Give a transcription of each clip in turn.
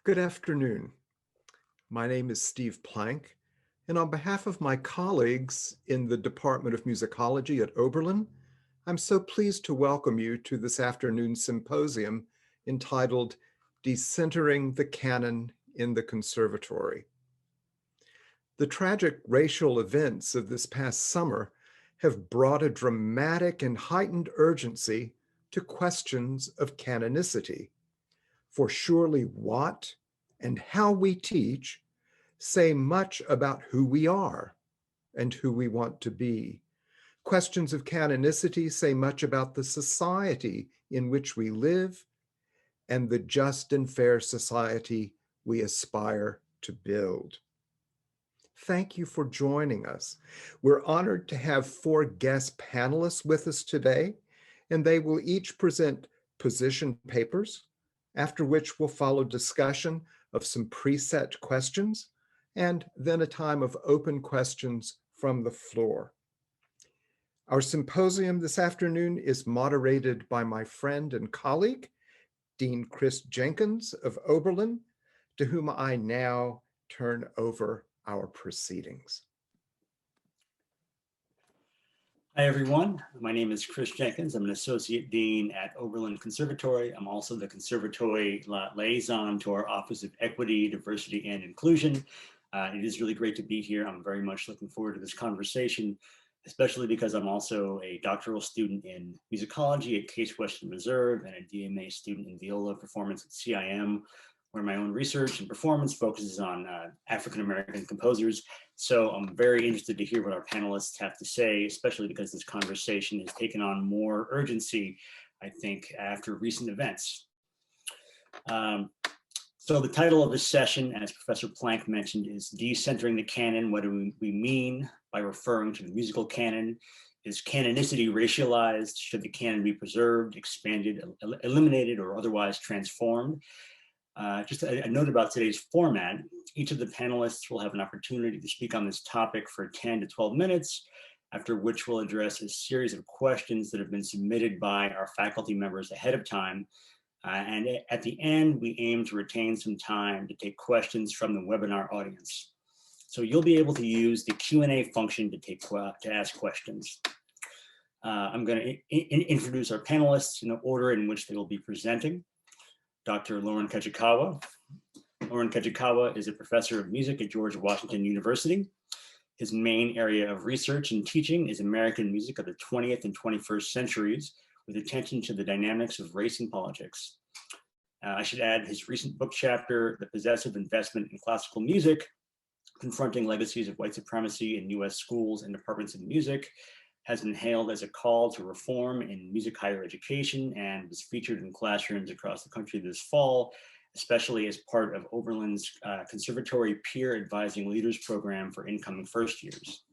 Good afternoon. My name is Steve Plank, and on behalf of my colleagues in the Department of Musicology at Oberlin, I'm so pleased to welcome you to this afternoon's symposium entitled Decentering the Canon in the Conservatory. The tragic racial events of this past summer have brought a dramatic and heightened urgency to questions of canonicity. For surely what and how we teach say much about who we are and who we want to be. Questions of canonicity say much about the society in which we live and the just and fair society we aspire to build. Thank you for joining us. We're honored to have four guest panelists with us today, and they will each present position papers, after which will follow discussion of some preset questions, and then a time of open questions from the floor. Our symposium this afternoon is moderated by my friend and colleague, Dean Chris Jenkins of Oberlin, to whom I now turn over our proceedings. Hi, everyone. My name is Chris Jenkins. I'm an associate dean at Oberlin Conservatory. I'm also the conservatory liaison to our Office of Equity, Diversity, and Inclusion. It is really great to be here. I'm very much looking forward to this conversation, especially because I'm also a doctoral student in musicology at Case Western Reserve and a DMA student in viola performance at CIM, where my own research and performance focuses on African-American composers. So I'm very interested to hear what our panelists have to say, especially because this conversation has taken on more urgency, I think, after recent events. So the title of this session, as Professor Plank mentioned, is Decentering the Canon. What do we mean by referring to the musical canon? Is canonicity racialized? Should the canon be preserved, expanded, eliminated, or otherwise transformed? Just a note about today's format. Each of the panelists will have an opportunity to speak on this topic for 10 to 12 minutes, after which we'll address a series of questions that have been submitted by our faculty members ahead of time. And at the end, we aim to retain some time to take questions from the webinar audience. So you'll be able to use the Q&A function to ask questions. I'm going to introduce our panelists in the order in which they will be presenting. Dr. Loren Kajikawa. Loren Kajikawa is a professor of music at George Washington University. His main area of research and teaching is American music of the 20th and 21st centuries, with attention to the dynamics of race and politics. I should add his recent book chapter, The Possessive Investment in Classical Music, Confronting Legacies of White Supremacy in US Schools and Departments of Music, has been hailed as a call to reform in music higher education and was featured in classrooms across the country this fall, especially as part of Oberlin's Conservatory Peer Advising Leaders Program for incoming first years.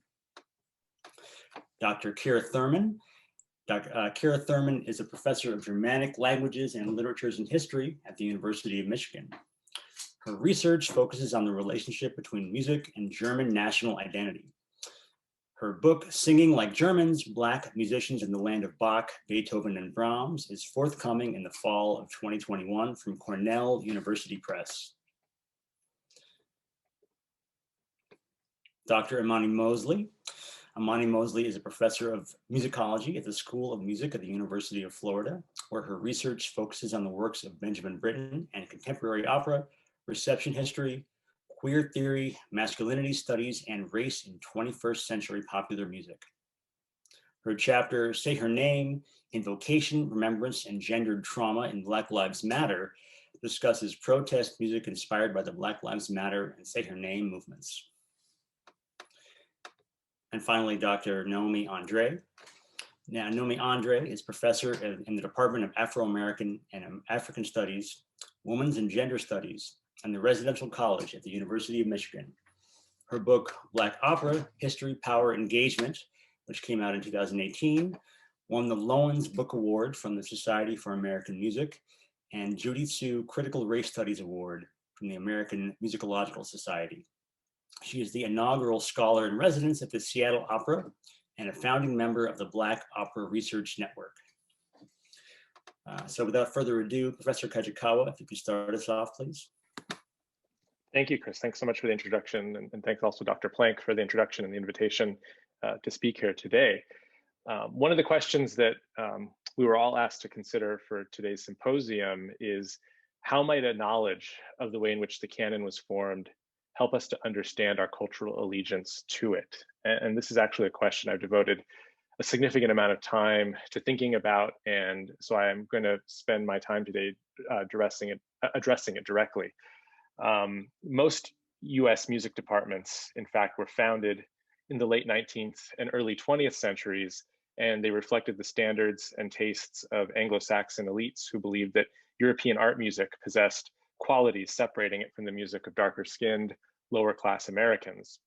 Dr. Kira Thurman. Kira Thurman is a professor of Germanic languages and literatures and history at the University of Michigan. Her research focuses on the relationship between music and German national identity. Her book, Singing Like Germans, Black Musicians in the Land of Bach, Beethoven, and Brahms, is forthcoming in the fall of 2021 from Cornell University Press. Dr. Imani Mosley. Imani Mosley is a professor of musicology at the School of Music at the University of Florida, where her research focuses on the works of Benjamin Britten and contemporary opera, reception history, queer theory, masculinity studies, and race in 21st century popular music. Her chapter, Say Her Name, Invocation, Remembrance, and Gendered Trauma in Black Lives Matter, discusses protest music inspired by the Black Lives Matter and Say Her Name movements. And finally, Dr. Naomi Andre. Now, Naomi Andre is professor in the Department of Afro-American and African Studies, Women's and Gender Studies, and the Residential College at the University of Michigan. Her book, Black Opera, History, Power, Engagement, which came out in 2018, won the Lowens Book Award from the Society for American Music and Judy Tsu Critical Race Studies Award from the American Musicological Society. She is the inaugural scholar in residence at the Seattle Opera and a founding member of the Black Opera Research Network. So without further ado, Professor Kajikawa, if you could start us off, please. Thank you, Chris. Thanks so much for the introduction, and thanks also Dr. Plank for the introduction and the invitation to speak here today. One of the questions that we were all asked to consider for today's symposium is how might a knowledge of the way in which the canon was formed help us to understand our cultural allegiance to it? And this is actually a question I've devoted a significant amount of time to thinking about, and so I'm going to spend my time today addressing it directly. Most US music departments, in fact, were founded in the late 19th and early 20th centuries, and they reflected the standards and tastes of Anglo-Saxon elites who believed that European art music possessed qualities separating it from the music of darker-skinned, lower-class Americans.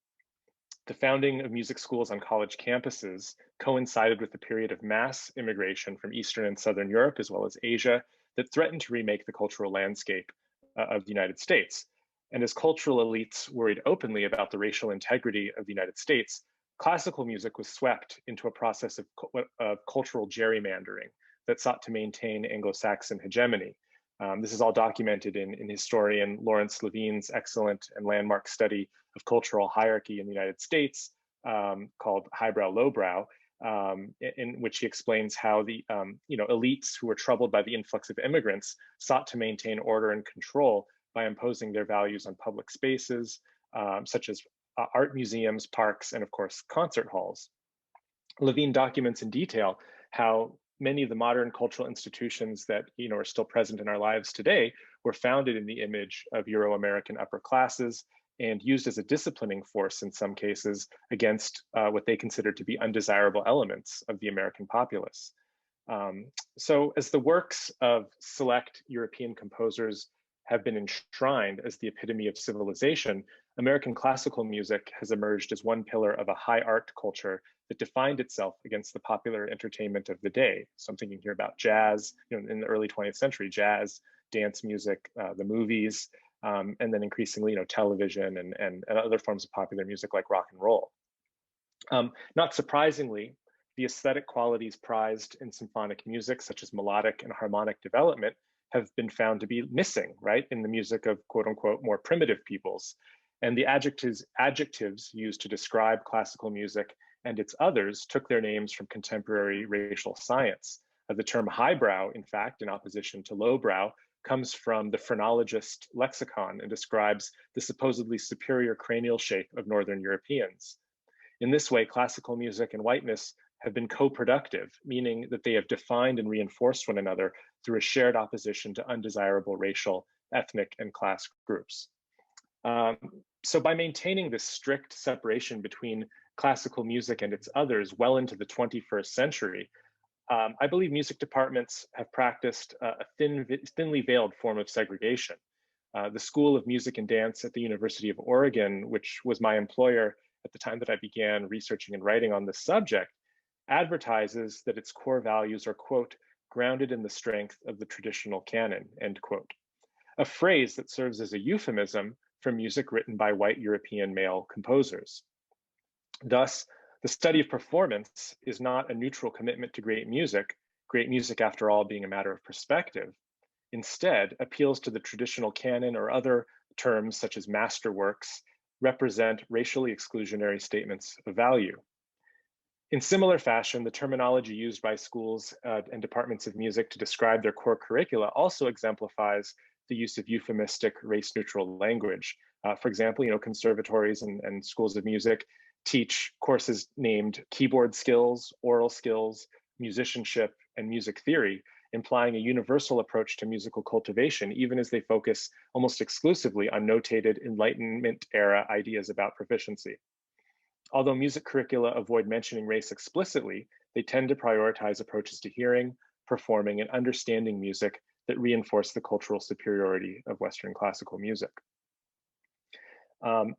The founding of music schools on college campuses coincided with the period of mass immigration from Eastern and Southern Europe, as well as Asia, that threatened to remake the cultural landscape of the United States. And as cultural elites worried openly about the racial integrity of the United States, classical music was swept into a process of cultural gerrymandering that sought to maintain Anglo-Saxon hegemony. This is all documented in historian Lawrence Levine's excellent and landmark study of cultural hierarchy in the United States called Highbrow, Lowbrow, in which he explains how the elites who were troubled by the influx of immigrants sought to maintain order and control by imposing their values on public spaces, such as art museums, parks, and of course, concert halls. Levine documents in detail how many of the modern cultural institutions that are still present in our lives today were founded in the image of Euro-American upper classes and used as a disciplining force in some cases against what they considered to be undesirable elements of the American populace. So as the works of select European composers have been enshrined as the epitome of civilization, American classical music has emerged as one pillar of a high art culture that defined itself against the popular entertainment of the day. So I'm thinking here about jazz, in the early 20th century, jazz, dance music, the movies, and then increasingly, television and other forms of popular music like rock and roll. Not surprisingly, the aesthetic qualities prized in symphonic music, such as melodic and harmonic development, have been found to be missing, right, in the music of quote unquote more primitive peoples. And the adjectives used to describe classical music and its others took their names from contemporary racial science. The term highbrow, in fact, in opposition to lowbrow, comes from the phrenologist lexicon and describes the supposedly superior cranial shape of Northern Europeans. In this way, classical music and whiteness have been co-productive, meaning that they have defined and reinforced one another through a shared opposition to undesirable racial, ethnic, and class groups. So by maintaining this strict separation between classical music and its others well into the 21st century, I believe music departments have practiced a thinly veiled form of segregation. The School of Music and Dance at the University of Oregon, which was my employer at the time that I began researching and writing on this subject, advertises that its core values are, quote, grounded in the strength of the traditional canon, end quote. A phrase that serves as a euphemism for music written by white European male composers. Thus, the study of performance is not a neutral commitment to great music after all being a matter of perspective. Instead, appeals to the traditional canon or other terms such as masterworks represent racially exclusionary statements of value. In similar fashion, the terminology used by schools and departments of music to describe their core curricula also exemplifies the use of euphemistic race-neutral language. For example, conservatories and schools of music teach courses named keyboard skills, oral skills, musicianship, and music theory, implying a universal approach to musical cultivation, even as they focus almost exclusively on notated Enlightenment era ideas about proficiency. Although music curricula avoid mentioning race explicitly, they tend to prioritize approaches to hearing, performing, and understanding music that reinforce the cultural superiority of Western classical music.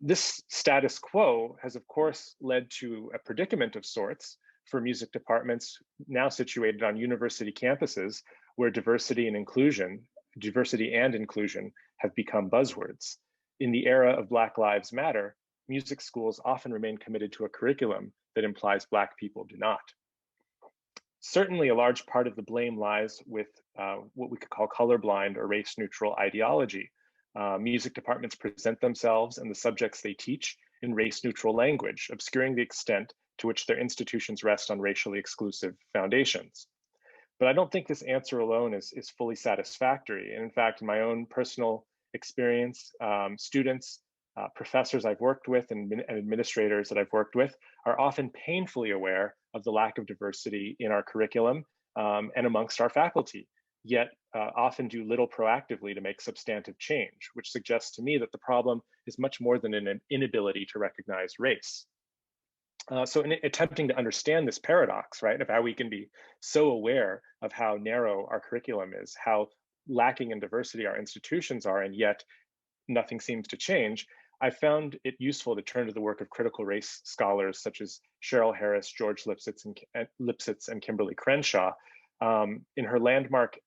This status quo has, of course, led to a predicament of sorts for music departments now situated on university campuses where diversity and inclusion have become buzzwords. In the era of Black Lives Matter, music schools often remain committed to a curriculum that implies Black people do not. Certainly, a large part of the blame lies with what we could call colorblind or race-neutral ideology. Music departments present themselves and the subjects they teach in race-neutral language, obscuring the extent to which their institutions rest on racially exclusive foundations. But I don't think this answer alone is fully satisfactory. And in fact, in my own personal experience, students, professors I've worked with, and administrators that I've worked with are often painfully aware of the lack of diversity in our curriculum and amongst our faculty, yet often do little proactively to make substantive change, which suggests to me that the problem is much more than an inability to recognize race. So in attempting to understand this paradox, right, of how we can be so aware of how narrow our curriculum is, how lacking in diversity our institutions are, and yet nothing seems to change, I found it useful to turn to the work of critical race scholars such as Cheryl Harris, George Lipsitz, and Kimberly Crenshaw. In her landmark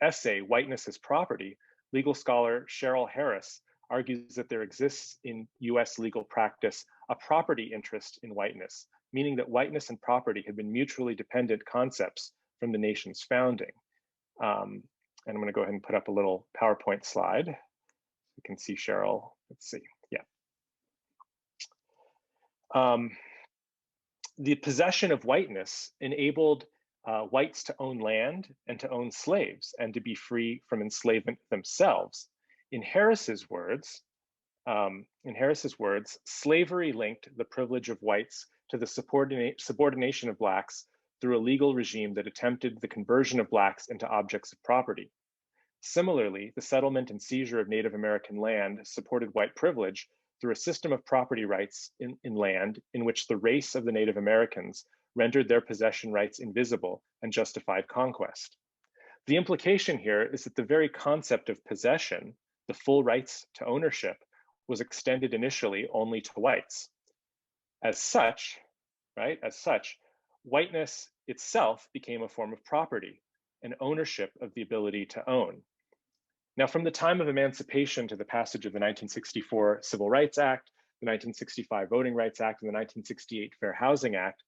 essay, Whiteness as Property, legal scholar Cheryl Harris argues that there exists in US legal practice a property interest in whiteness, meaning that whiteness and property had been mutually dependent concepts from the nation's founding. And I'm going to go ahead and put up a little PowerPoint slide. You can see Cheryl. Let's see. Yeah. The possession of whiteness enabled whites to own land and to own slaves and to be free from enslavement themselves. In Harris's words, slavery linked the privilege of whites to the subordination of blacks through a legal regime that attempted the conversion of blacks into objects of property. Similarly, the settlement and seizure of Native American land supported white privilege through a system of property rights in land in which the race of the Native Americans rendered their possession rights invisible and justified conquest. The implication here is that the very concept of possession, the full rights to ownership, was extended initially only to whites. As such, whiteness itself became a form of property, an ownership of the ability to own. Now, from the time of emancipation to the passage of the 1964 Civil Rights Act, the 1965 Voting Rights Act, and the 1968 Fair Housing Act,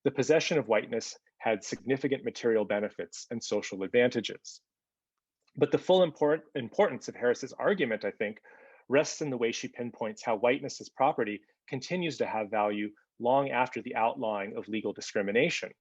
the possession of whiteness had significant material benefits and social advantages. But the full importance of Harris's argument, I think, rests in the way she pinpoints how whiteness as property continues to have value long after the outlawing of legal discrimination.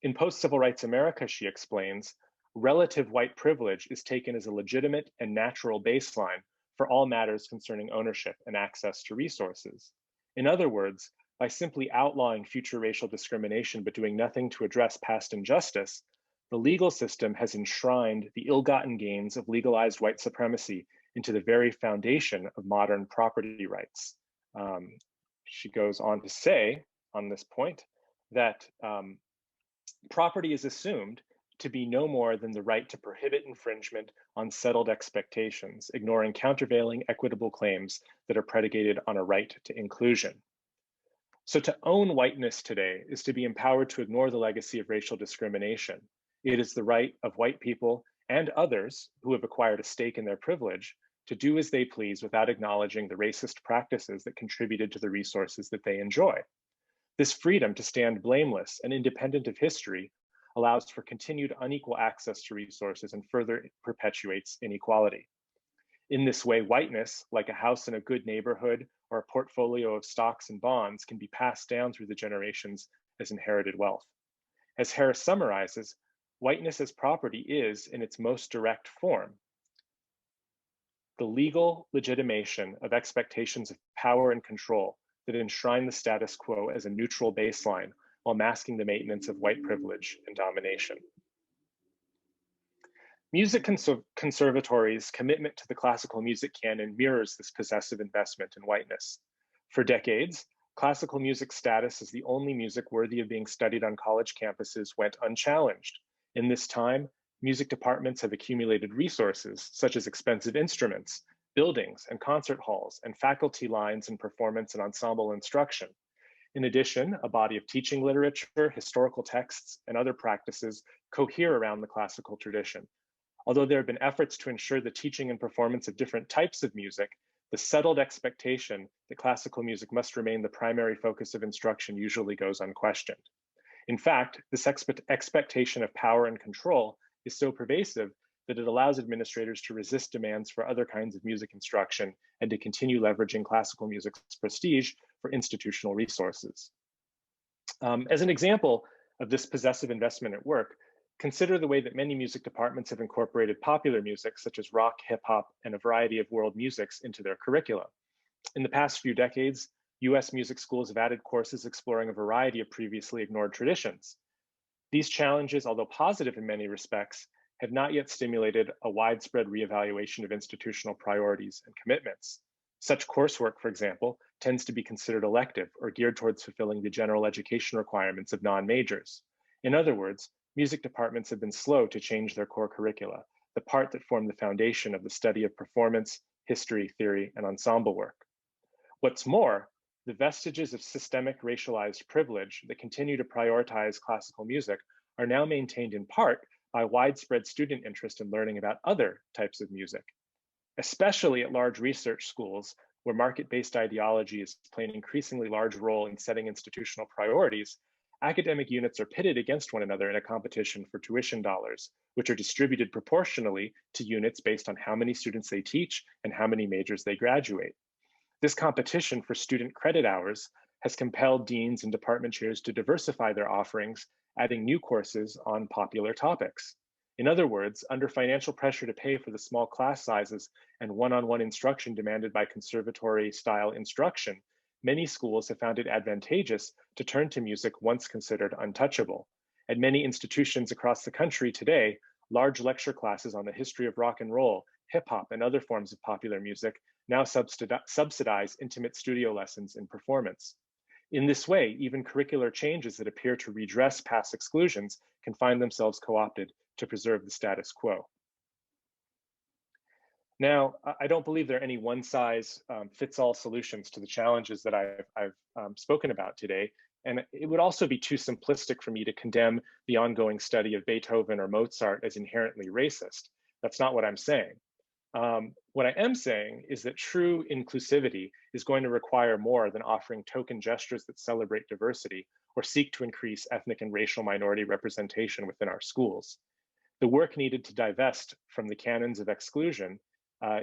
In post-civil rights America, she explains, relative white privilege is taken as a legitimate and natural baseline for all matters concerning ownership and access to resources. In other words, by simply outlawing future racial discrimination but doing nothing to address past injustice, the legal system has enshrined the ill-gotten gains of legalized white supremacy into the very foundation of modern property rights. She goes on to say on this point that property is assumed to be no more than the right to prohibit infringement on settled expectations, ignoring countervailing equitable claims that are predicated on a right to inclusion. So to own whiteness today is to be empowered to ignore the legacy of racial discrimination. It is the right of white people and others who have acquired a stake in their privilege to do as they please without acknowledging the racist practices that contributed to the resources that they enjoy. This freedom to stand blameless and independent of history allows for continued unequal access to resources and further perpetuates inequality. In this way, whiteness, like a house in a good neighborhood or a portfolio of stocks and bonds, can be passed down through the generations as inherited wealth. As Harris summarizes, whiteness as property is, in its most direct form, the legal legitimation of expectations of power and control that enshrine the status quo as a neutral baseline while masking the maintenance of white privilege and domination. Music conservatories' commitment to the classical music canon mirrors this possessive investment in whiteness. For decades, classical music status as the only music worthy of being studied on college campuses went unchallenged. In this time, music departments have accumulated resources such as expensive instruments, buildings and concert halls, and faculty lines in performance and ensemble instruction. In addition, a body of teaching literature, historical texts, and other practices cohere around the classical tradition. Although there have been efforts to ensure the teaching and performance of different types of music, the settled expectation that classical music must remain the primary focus of instruction usually goes unquestioned. In fact, this expectation of power and control is so pervasive that it allows administrators to resist demands for other kinds of music instruction and to continue leveraging classical music's prestige for institutional resources. As an example of this possessive investment at work, consider the way that many music departments have incorporated popular music, such as rock, hip hop, and a variety of world musics into their curricula. In the past few decades, US music schools have added courses exploring a variety of previously ignored traditions. These challenges, although positive in many respects, have not yet stimulated a widespread reevaluation of institutional priorities and commitments. Such coursework, for example, tends to be considered elective or geared towards fulfilling the general education requirements of non-majors. In other words, music departments have been slow to change their core curricula, the part that form the foundation of the study of performance, history, theory, and ensemble work. What's more, the vestiges of systemic racialized privilege that continue to prioritize classical music are now maintained in part by widespread student interest in learning about other types of music. Especially at large research schools, where market-based ideology is playing an increasingly large role in setting institutional priorities, academic units are pitted against one another in a competition for tuition dollars, which are distributed proportionally to units based on how many students they teach and how many majors they graduate. This competition for student credit hours has compelled deans and department chairs to diversify their offerings, adding new courses on popular topics. In other words, under financial pressure to pay for the small class sizes and one-on-one instruction demanded by conservatory-style instruction, many schools have found it advantageous to turn to music once considered untouchable. At many institutions across the country today, large lecture classes on the history of rock and roll, hip hop, and other forms of popular music now subsidize intimate studio lessons in performance. In this way, even curricular changes that appear to redress past exclusions can find themselves co-opted to preserve the status quo. Now, I don't believe there are any one-size-fits-all solutions to the challenges that I've spoken about today, and it would also be too simplistic for me to condemn the ongoing study of Beethoven or Mozart as inherently racist. That's not what I'm saying. What I am saying is that true inclusivity is going to require more than offering token gestures that celebrate diversity or seek to increase ethnic and racial minority representation within our schools. The work needed to divest from the canons of exclusion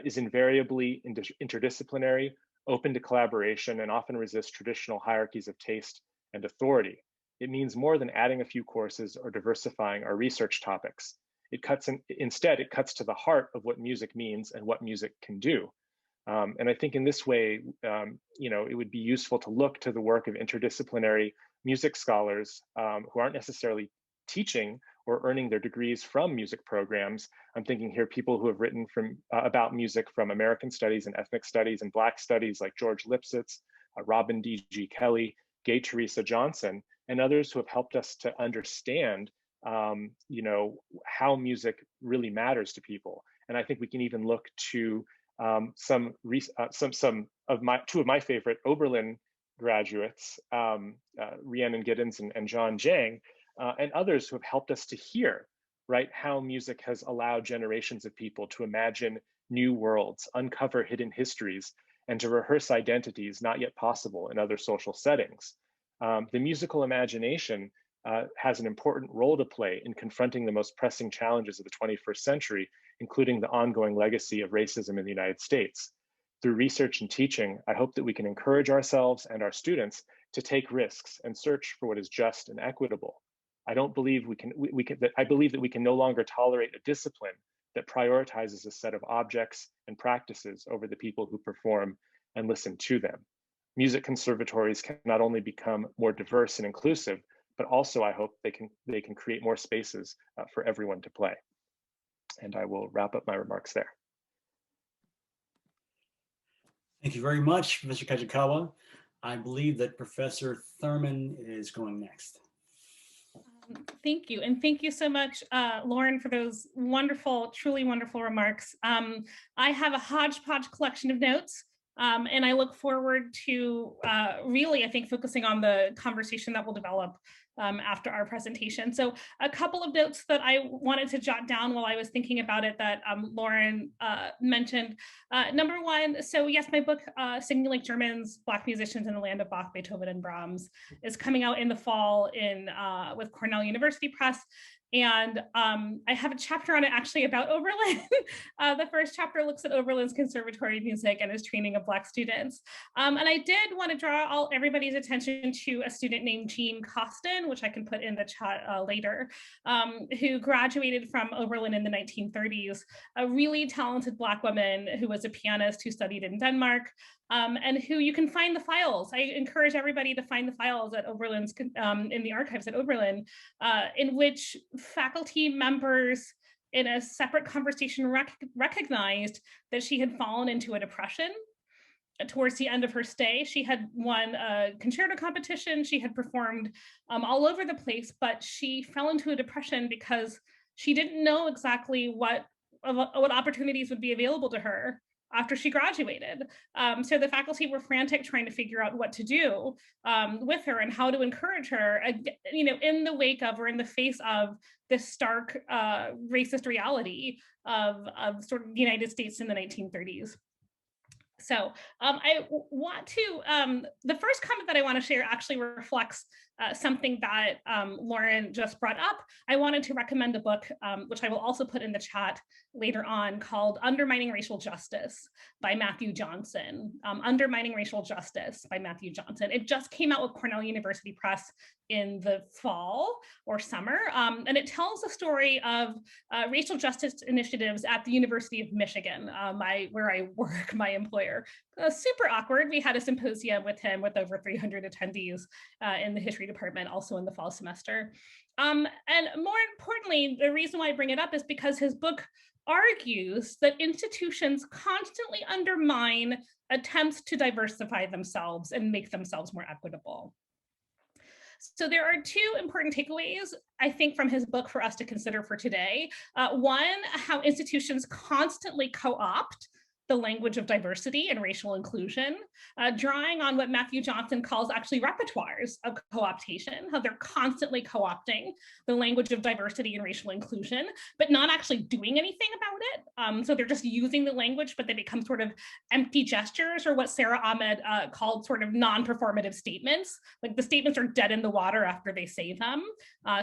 is invariably interdisciplinary, open to collaboration, and often resists traditional hierarchies of taste and authority. It means more than adding a few courses or diversifying our research topics. Instead, it cuts to the heart of what music means and what music can do. And I think in this way, it would be useful to look to the work of interdisciplinary music scholars who aren't necessarily teaching or earning their degrees from music programs. I'm thinking here people who have written about music from American studies and ethnic studies and Black studies like George Lipsitz, Robin D.G. Kelley, Gay Teresa Johnson, and others who have helped us to understand how music really matters to people. And I think we can even look to two of my favorite Oberlin graduates, Rhiannon Giddens and John Jang, and others who have helped us to hear, right, how music has allowed generations of people to imagine new worlds, uncover hidden histories, and to rehearse identities not yet possible in other social settings. The musical imagination has an important role to play in confronting the most pressing challenges of the 21st century, including the ongoing legacy of racism in the United States. Through research and teaching, I hope that we can encourage ourselves and our students to take risks and search for what is just and equitable. I believe that we can no longer tolerate a discipline that prioritizes a set of objects and practices over the people who perform and listen to them. Music conservatories can not only become more diverse and inclusive, but also I hope they can create more spaces for everyone to play. And I will wrap up my remarks there. Thank you very much, Mr. Kajikawa. I believe that Professor Thurman is going next. Thank you. And thank you so much, Lauren, for those wonderful, truly wonderful remarks. I have a hodgepodge collection of notes, and I look forward to really, I think, focusing on the conversation that will develop after our presentation. So a couple of notes that I wanted to jot down while I was thinking about it that Lauren mentioned. Number one, so yes, my book, Singing Like Germans, Black Musicians in the Land of Bach, Beethoven, and Brahms is coming out in the fall with Cornell University Press. And I have a chapter on it actually about Oberlin. The first chapter looks at Oberlin's Conservatory of Music and his training of Black students. And I did want to draw everybody's attention to a student named Jean Costin, which I can put in the chat later, who graduated from Oberlin in the 1930s, a really talented Black woman who was a pianist who studied in Denmark. And who you can find the files. I encourage everybody to find the files at Oberlin's, in the archives at Oberlin, in which faculty members in a separate conversation recognized that she had fallen into a depression towards the end of her stay. She had won a concerto competition, she had performed all over the place, but she fell into a depression because she didn't know exactly what opportunities would be available to her after she graduated. So the faculty were frantic trying to figure out what to do with her and how to encourage her, in the wake of or in the face of this stark racist reality of sort of the United States in the 1930s. So I want to, the first comment that I want to share actually reflects something that Lauren just brought up. I wanted to recommend a book, which I will also put in the chat later on, called Undermining Racial Justice by Matthew Johnson. Undermining Racial Justice by Matthew Johnson. It just came out with Cornell University Press in the fall or summer, and it tells the story of racial justice initiatives at the University of Michigan, where I work, my employer. Super awkward. We had a symposium with him with over 300 attendees in the history department, also in the fall semester. And more importantly, the reason why I bring it up is because his book argues that institutions constantly undermine attempts to diversify themselves and make themselves more equitable. So there are two important takeaways, I think, from his book for us to consider for today. One, how institutions constantly co-opt the language of diversity and racial inclusion, drawing on what Matthew Johnson calls actually repertoires of co-optation, how they're constantly co-opting the language of diversity and racial inclusion, but not actually doing anything about it. So they're just using the language, but they become sort of empty gestures, or what Sarah Ahmed called sort of non-performative statements. Like the statements are dead in the water after they say them.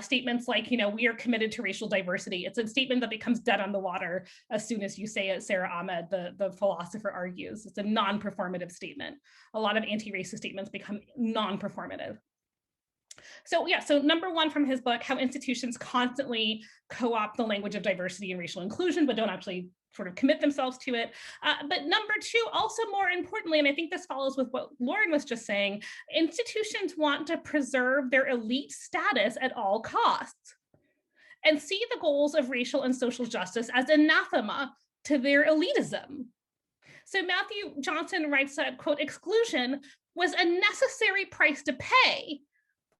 Statements like, we are committed to racial diversity. It's a statement that becomes dead on the water as soon as you say it, Sarah Ahmed, the philosopher, argues. It's a non-performative statement. A lot of anti-racist statements become non-performative. So number one from his book, how institutions constantly co-opt the language of diversity and racial inclusion, but don't actually sort of commit themselves to it. But number two, also more importantly, and I think this follows with what Lauren was just saying, institutions want to preserve their elite status at all costs and see the goals of racial and social justice as anathema to their elitism. So Matthew Johnson writes that, quote, exclusion was a necessary price to pay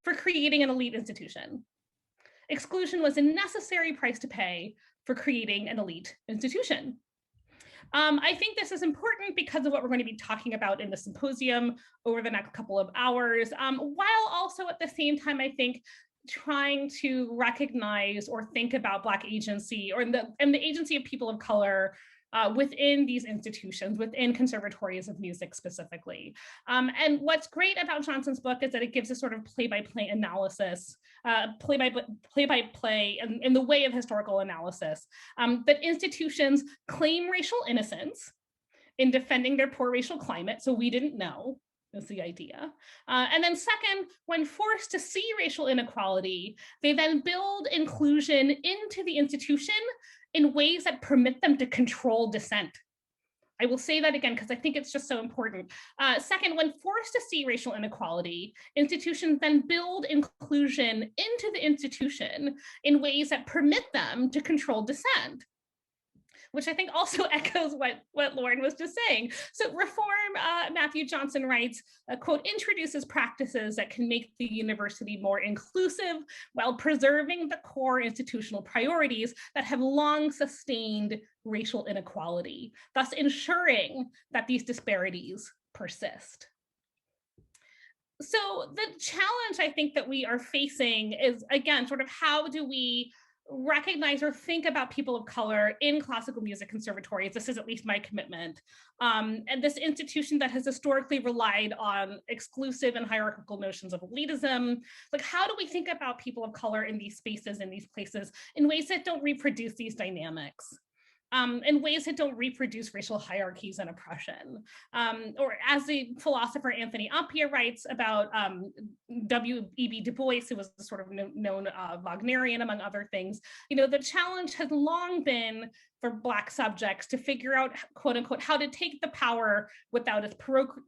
for creating an elite institution. Exclusion was a necessary price to pay for creating an elite institution. I think this is important because of what we're going to be talking about in the symposium over the next couple of hours, while also at the same time, I think, trying to recognize or think about Black agency and the agency of people of color within these institutions, within conservatories of music specifically. And what's great about Johnson's book is that it gives a sort of play-by-play analysis, play-by-play in the way of historical analysis, that institutions claim racial innocence in defending their poor racial climate, so we didn't know, is the idea. And then second, when forced to see racial inequality, they then build inclusion into the institution in ways that permit them to control dissent. I will say that again because I think it's just so important. Second, when forced to see racial inequality, institutions then build inclusion into the institution in ways that permit them to control dissent, which I think also echoes what Lauren was just saying. So reform, Matthew Johnson writes, quote, introduces practices that can make the university more inclusive while preserving the core institutional priorities that have long sustained racial inequality, thus ensuring that these disparities persist. So the challenge I think that we are facing is, again, sort of how do we recognize or think about people of color in classical music conservatories. This is at least my commitment. And this institution that has historically relied on exclusive and hierarchical notions of elitism, like how do we think about people of color in these spaces, in these places, in ways that don't reproduce these dynamics? In ways that don't reproduce racial hierarchies and oppression. Or as the philosopher Anthony Appiah writes about W.E.B. Du Bois, who was the sort of known Wagnerian, among other things, the challenge has long been for Black subjects to figure out, quote unquote, how to take the power without its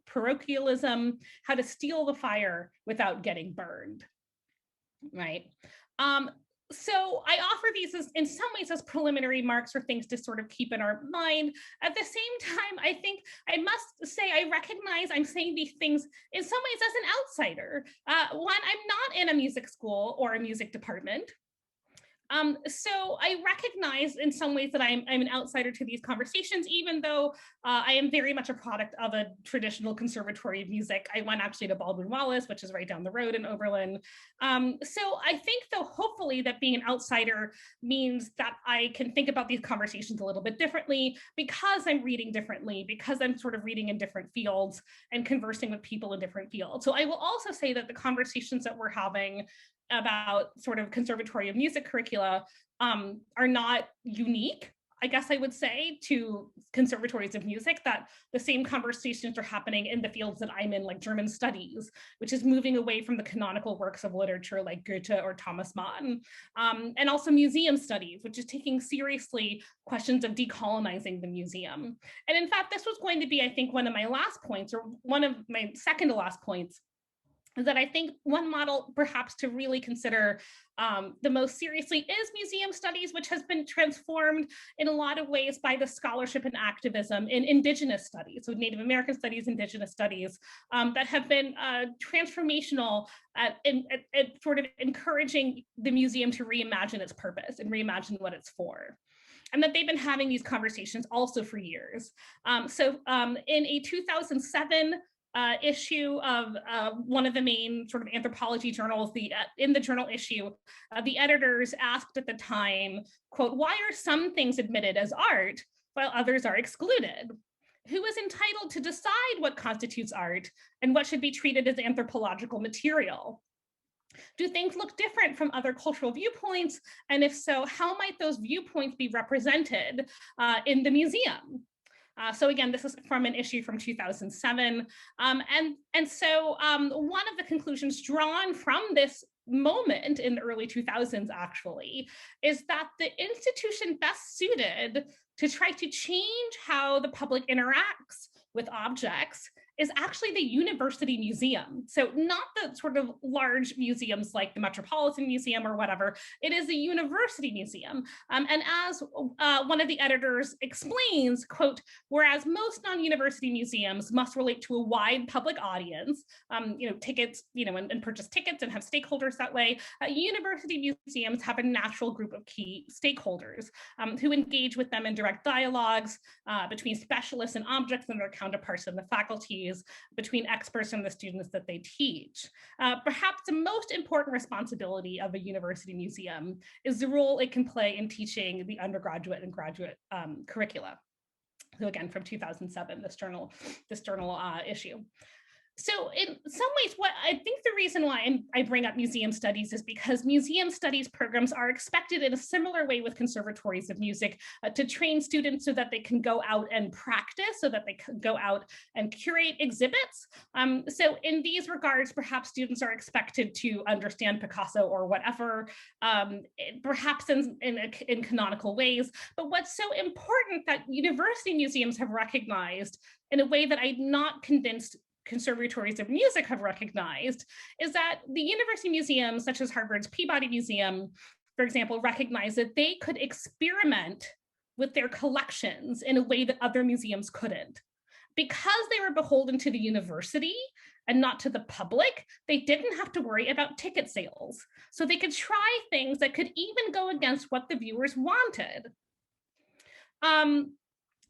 parochialism, how to steal the fire without getting burned, right? So I offer these as, in some ways, as preliminary marks or things to sort of keep in our mind. At the same time, I think I must say I recognize I'm saying these things in some ways as an outsider. One, I'm not in a music school or a music department. So I recognize in some ways that I'm an outsider to these conversations, even though I am very much a product of a traditional conservatory of music. I went actually to Baldwin Wallace, which is right down the road in Oberlin. So I think though, hopefully that being an outsider means that I can think about these conversations a little bit differently because I'm reading differently, because I'm sort of reading in different fields and conversing with people in different fields. So I will also say that the conversations that we're having about sort of conservatory of music curricula are not unique, I guess I would say, to conservatories of music, that the same conversations are happening in the fields that I'm in, like German studies, which is moving away from the canonical works of literature like Goethe or Thomas Mann, and also museum studies, which is taking seriously questions of decolonizing the museum. And in fact, this was going to be, I think, one of my last points, or one of my second to last points, is that I think one model perhaps to really consider the most seriously is museum studies, which has been transformed in a lot of ways by the scholarship and activism in Indigenous studies, so Native American studies, Indigenous studies, that have been transformational at sort of encouraging the museum to reimagine its purpose and reimagine what it's for. And that they've been having these conversations also for years. So in a 2007 issue of one of the main sort of anthropology journals, in the journal issue, the editors asked at the time, quote, "Why are some things admitted as art while others are excluded? Who is entitled to decide what constitutes art and what should be treated as anthropological material? Do things look different from other cultural viewpoints? And if so, how might those viewpoints be represented in the museum?" So again, this is from an issue from 2007. And so one of the conclusions drawn from this moment in the early 2000s actually is that the institution best suited to try to change how the public interacts with objects is actually the university museum. So not the sort of large museums like the Metropolitan Museum or whatever, it is a university museum. And as one of the editors explains, quote, "Whereas most non-university museums must relate to a wide public audience, tickets, and purchase tickets and have stakeholders that way, university museums have a natural group of key stakeholders who engage with them in direct dialogues between specialists and objects and their counterparts in the faculties, between experts and the students that they teach. Perhaps the most important responsibility of a university museum is the role it can play in teaching the undergraduate and graduate curricula." So again, from 2007, this journal issue. So in some ways, what I think the reason why I bring up museum studies is because museum studies programs are expected in a similar way with conservatories of music to train students so that they can go out and practice, so that they can go out and curate exhibits. So in these regards, perhaps students are expected to understand Picasso or whatever, perhaps in canonical ways. But what's so important that university museums have recognized in a way that I'm not convinced conservatories of music have recognized is that the university museums, such as Harvard's Peabody Museum, for example, recognize that they could experiment with their collections in a way that other museums couldn't. Because they were beholden to the university and not to the public, they didn't have to worry about ticket sales. So they could try things that could even go against what the viewers wanted.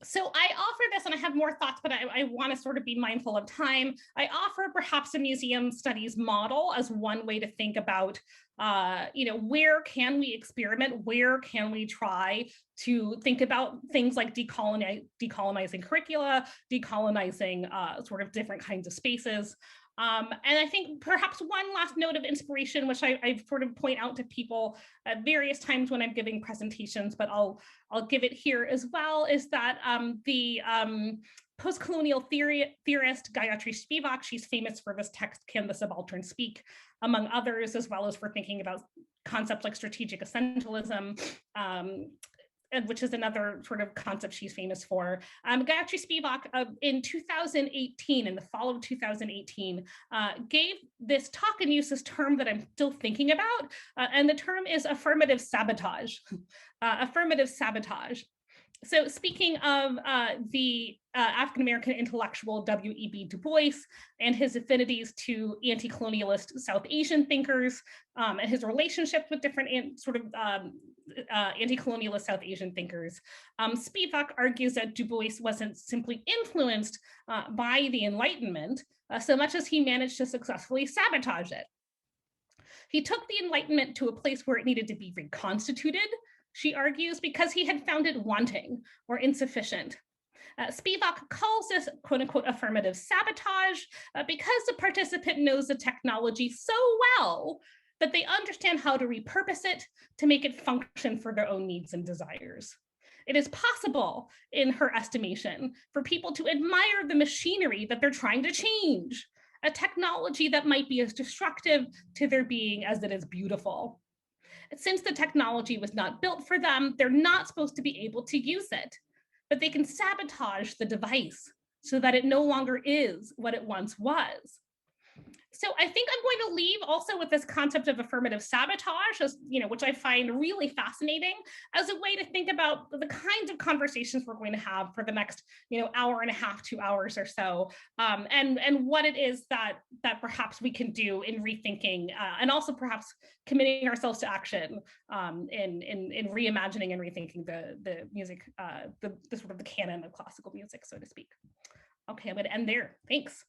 So I offer this, and I have more thoughts, but I want to sort of be mindful of time. I offer perhaps a museum studies model as one way to think about, where can we experiment? Where can we try to think about things like decolonizing curricula, decolonizing sort of different kinds of spaces. And I think perhaps one last note of inspiration, which I sort of point out to people at various times when I'm giving presentations, but I'll give it here as well, is that the post-colonial theorist Gayatri Spivak, she's famous for this text, Can the Subaltern Speak, among others, as well as for thinking about concepts like strategic essentialism, which is another sort of concept she's famous for. Gayatri Spivak in 2018, in the fall of 2018, gave this talk and used this term that I'm still thinking about, and the term is affirmative sabotage. Affirmative sabotage. So speaking of the African-American intellectual W.E.B. Du Bois and his affinities to anti-colonialist South Asian thinkers and his relationship with different anti-colonialist South Asian thinkers, Spivak argues that Du Bois wasn't simply influenced by the Enlightenment so much as he managed to successfully sabotage it. He took the Enlightenment to a place where it needed to be reconstituted, she argues, because he had found it wanting or insufficient. Spivak calls this quote unquote affirmative sabotage because the participant knows the technology so well that they understand how to repurpose it to make it function for their own needs and desires. It is possible, in her estimation, for people to admire the machinery that they're trying to change, a technology that might be as destructive to their being as it is beautiful. Since the technology was not built for them, they're not supposed to be able to use it, but they can sabotage the device so that it no longer is what it once was. So I think I'm going to leave also with this concept of affirmative sabotage, as, which I find really fascinating, as a way to think about the kinds of conversations we're going to have for the next, hour and a half, 2 hours or so, and what it is that perhaps we can do in rethinking and also perhaps committing ourselves to action in reimagining and rethinking the music, the sort of the canon of classical music, so to speak. Okay, I'm going to end there. Thanks.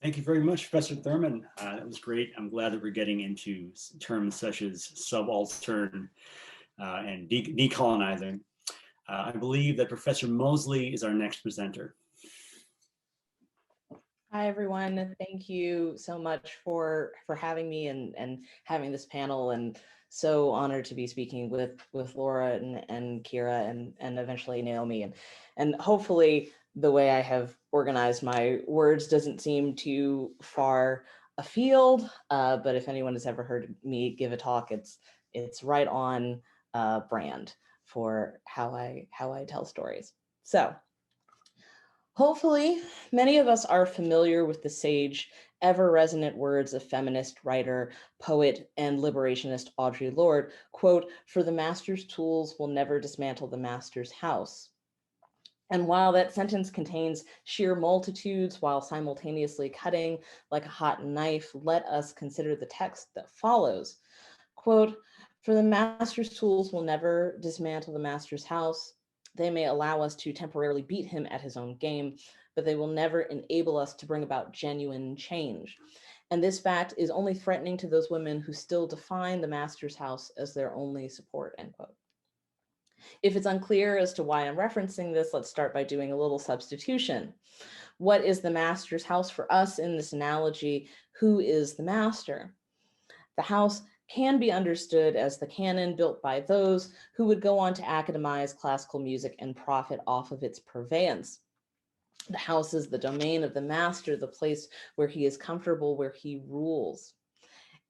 Thank you very much, Professor Thurman. That was great. I'm glad that we're getting into terms such as subaltern and decolonizing. I believe that Professor Mosley is our next presenter. Hi, everyone. Thank you so much for having me and having this panel, and so honored to be speaking with Laura and Kira and eventually Naomi. And hopefully the way I have organized my words doesn't seem too far afield, but if anyone has ever heard me give a talk, it's right on brand for how I tell stories. So hopefully many of us are familiar with the sage, ever resonant words of feminist writer, poet, and liberationist Audre Lorde, quote, "For the master's tools will never dismantle the master's house." And while that sentence contains sheer multitudes while simultaneously cutting like a hot knife, let us consider the text that follows. Quote, "For the master's tools will never dismantle the master's house. They may allow us to temporarily beat him at his own game, but they will never enable us to bring about genuine change. And this fact is only threatening to those women who still define the master's house as their only support," end quote. If it's unclear as to why I'm referencing this, let's start by doing a little substitution. What is the master's house for us in this analogy? Who is the master? The house can be understood as the canon built by those who would go on to academize classical music and profit off of its purveyance. The house is the domain of the master, the place where he is comfortable, where he rules.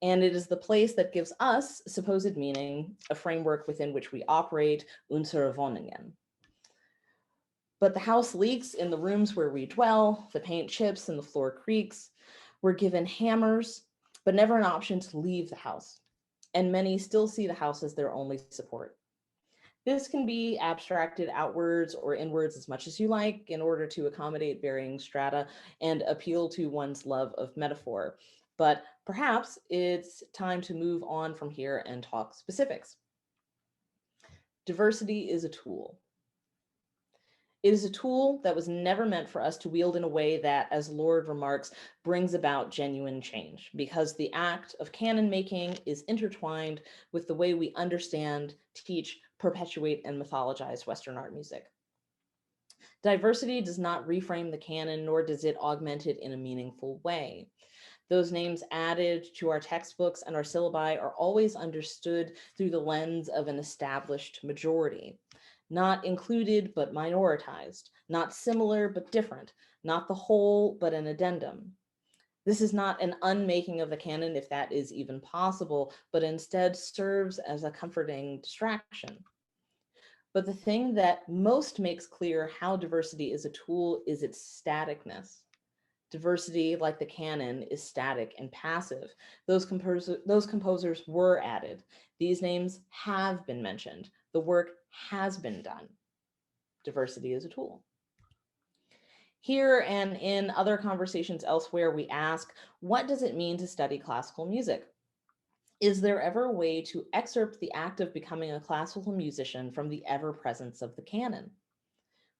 And it is the place that gives us supposed meaning, a framework within which we operate, unsere Wohnungen. But the house leaks in the rooms where we dwell, the paint chips and the floor creaks. We're given hammers, but never an option to leave the house. And many still see the house as their only support. This can be abstracted outwards or inwards as much as you like in order to accommodate varying strata and appeal to one's love of metaphor. But perhaps it's time to move on from here and talk specifics. Diversity is a tool. It is a tool that was never meant for us to wield in a way that, as Lord remarks, brings about genuine change, because the act of canon making is intertwined with the way we understand, teach, perpetuate, and mythologize Western art music. Diversity does not reframe the canon, nor does it augment it in a meaningful way. Those names added to our textbooks and our syllabi are always understood through the lens of an established majority. Not included, but minoritized. Not similar, but different. Not the whole, but an addendum. This is not an unmaking of the canon, if that is even possible, but instead serves as a comforting distraction. But the thing that most makes clear how diversity is a tool is its staticness. Diversity, like the canon, is static and passive. Those composers were added. These names have been mentioned. The work has been done. Diversity is a tool. Here and in other conversations elsewhere, we ask, what does it mean to study classical music? Is there ever a way to excerpt the act of becoming a classical musician from the ever-presence of the canon?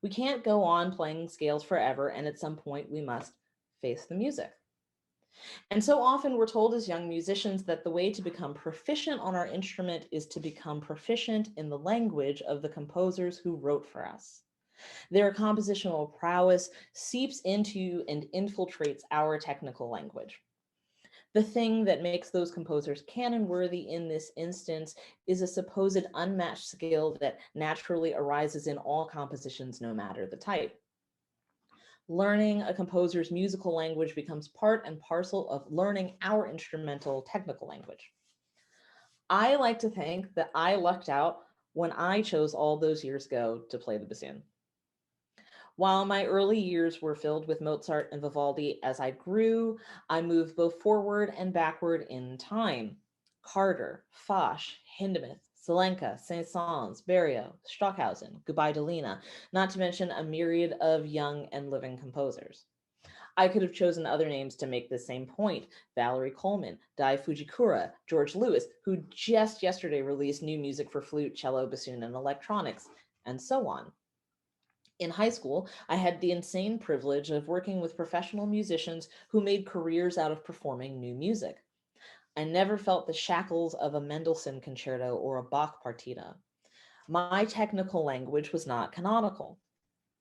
We can't go on playing scales forever, and at some point we must face the music. And so often we're told as young musicians that the way to become proficient on our instrument is to become proficient in the language of the composers who wrote for us. Their compositional prowess seeps into and infiltrates our technical language. The thing that makes those composers canon-worthy in this instance is a supposed unmatched skill that naturally arises in all compositions, no matter the type. Learning a composer's musical language becomes part and parcel of learning our instrumental technical language. I like to think that I lucked out when I chose all those years ago to play the bassoon. While my early years were filled with Mozart and Vivaldi, as I grew, I moved both forward and backward in time. Carter, Foch, Hindemith, Zelenka, Saint-Saëns, Berio, Stockhausen, Goodbye to Lena, not to mention a myriad of young and living composers. I could have chosen other names to make the same point: Valerie Coleman, Dai Fujikura, George Lewis, who just yesterday released new music for flute, cello, bassoon, and electronics, and so on. In high school, I had the insane privilege of working with professional musicians who made careers out of performing new music. I never felt the shackles of a Mendelssohn concerto or a Bach partita. My technical language was not canonical.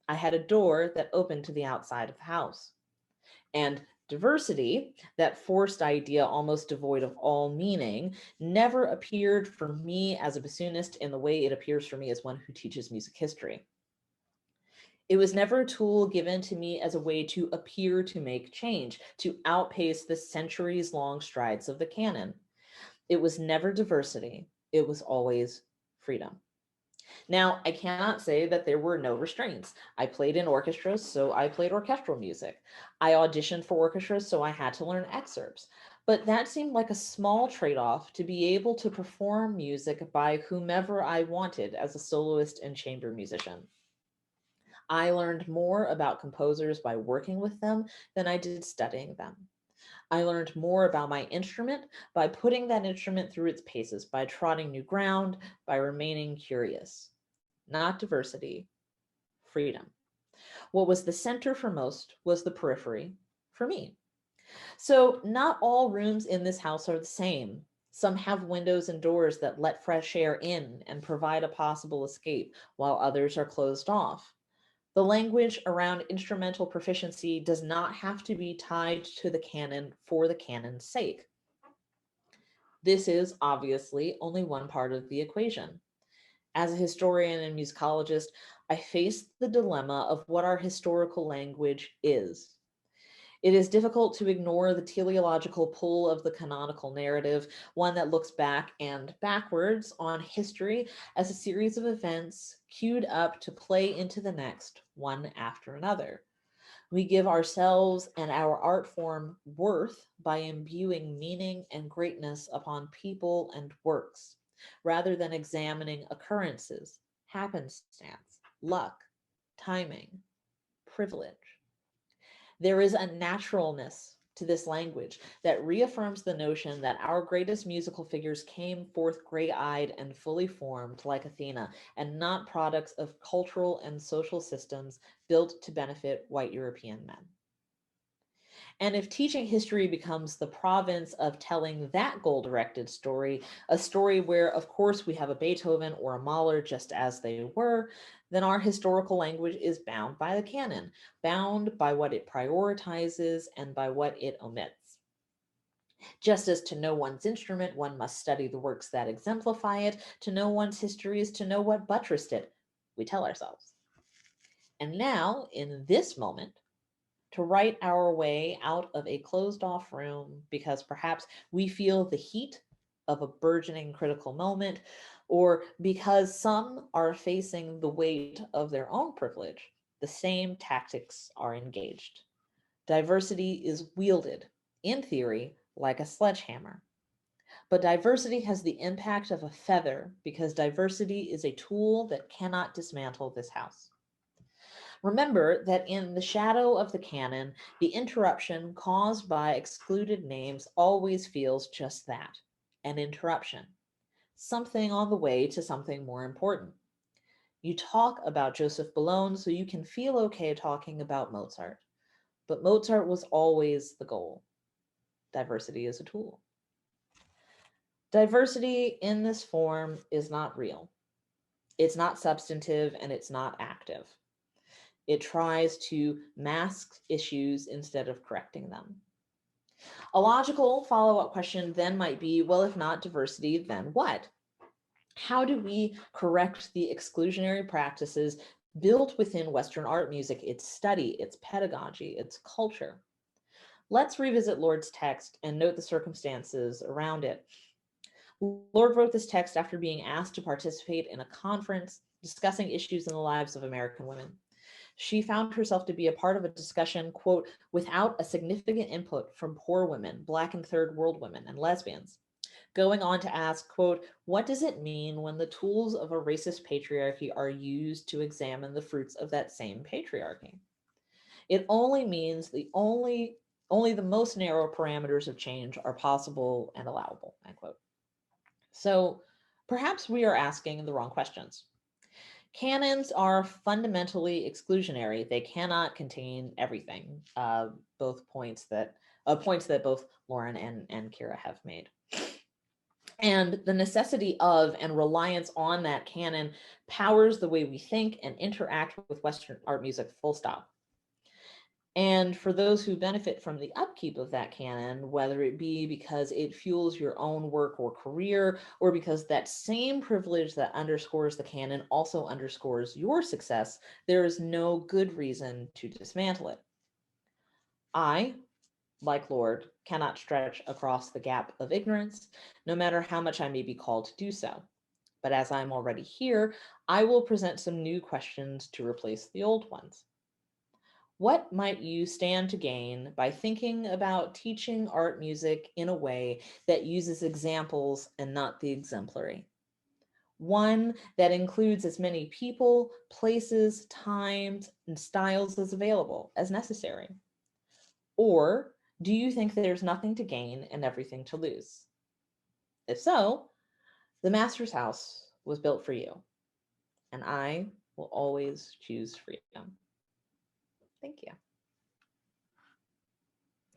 I had a door that opened to the outside of the house. And diversity, that forced idea almost devoid of all meaning, never appeared for me as a bassoonist in the way it appears for me as one who teaches music history. It was never a tool given to me as a way to appear to make change, to outpace the centuries-long strides of the canon. It was never diversity. It was always freedom. Now, I cannot say that there were no restraints. I played in orchestras, so I played orchestral music. I auditioned for orchestras, so I had to learn excerpts. But that seemed like a small trade-off to be able to perform music by whomever I wanted as a soloist and chamber musician. I learned more about composers by working with them than I did studying them. I learned more about my instrument by putting that instrument through its paces, by trotting new ground, by remaining curious. Not diversity, freedom. What was the center for most was the periphery for me. So not all rooms in this house are the same. Some have windows and doors that let fresh air in and provide a possible escape, while others are closed off. The language around instrumental proficiency does not have to be tied to the canon for the canon's sake. This is obviously only one part of the equation. As a historian and musicologist, I face the dilemma of what our historical language is. It is difficult to ignore the teleological pull of the canonical narrative, one that looks back and backwards on history as a series of events queued up to play into the next, one after another. We give ourselves and our art form worth by imbuing meaning and greatness upon people and works, rather than examining occurrences, happenstance, luck, timing, privilege. There is a naturalness to this language that reaffirms the notion that our greatest musical figures came forth gray-eyed and fully formed like Athena, and not products of cultural and social systems built to benefit white European men. And if teaching history becomes the province of telling that goal-directed story, a story where, of course, we have a Beethoven or a Mahler just as they were, then our historical language is bound by the canon, bound by what it prioritizes and by what it omits. Just as to know one's instrument, one must study the works that exemplify it, to know one's history is to know what buttressed it, we tell ourselves. And now, in this moment, to write our way out of a closed off room because perhaps we feel the heat of a burgeoning critical moment, or because some are facing the weight of their own privilege, the same tactics are engaged. Diversity is wielded, in theory, like a sledgehammer. But diversity has the impact of a feather because diversity is a tool that cannot dismantle this house. Remember that in the shadow of the canon, the interruption caused by excluded names always feels just that, an interruption, something on the way to something more important. You talk about Joseph Boulogne so you can feel okay talking about Mozart, but Mozart was always the goal. Diversity is a tool. Diversity in this form is not real. It's not substantive and it's not active. It tries to mask issues instead of correcting them. A logical follow-up question then might be, well, if not diversity, then what? How do we correct the exclusionary practices built within Western art music, its study, its pedagogy, its culture? Let's revisit Lord's text and note the circumstances around it. Lord wrote this text after being asked to participate in a conference discussing issues in the lives of American women. She found herself to be a part of a discussion, quote, without a significant input from poor women, Black and third world women, and lesbians, going on to ask, quote, what does it mean when the tools of a racist patriarchy are used to examine the fruits of that same patriarchy? It only means only the most narrow parameters of change are possible and allowable, end quote. So perhaps we are asking the wrong questions. Canons are fundamentally exclusionary. They cannot contain everything, points that both Lauren and Kira have made. And the necessity of and reliance on that canon powers the way we think and interact with Western art music, full stop. And for those who benefit from the upkeep of that canon, whether it be because it fuels your own work or career, or because that same privilege that underscores the canon also underscores your success, there is no good reason to dismantle it. I, like Lord, cannot stretch across the gap of ignorance, no matter how much I may be called to do so. But as I'm already here, I will present some new questions to replace the old ones. What might you stand to gain by thinking about teaching art music in a way that uses examples and not the exemplary? One that includes as many people, places, times, and styles as available as necessary? Or do you think there's nothing to gain and everything to lose? If so, the Master's House was built for you, and I will always choose freedom. Thank you.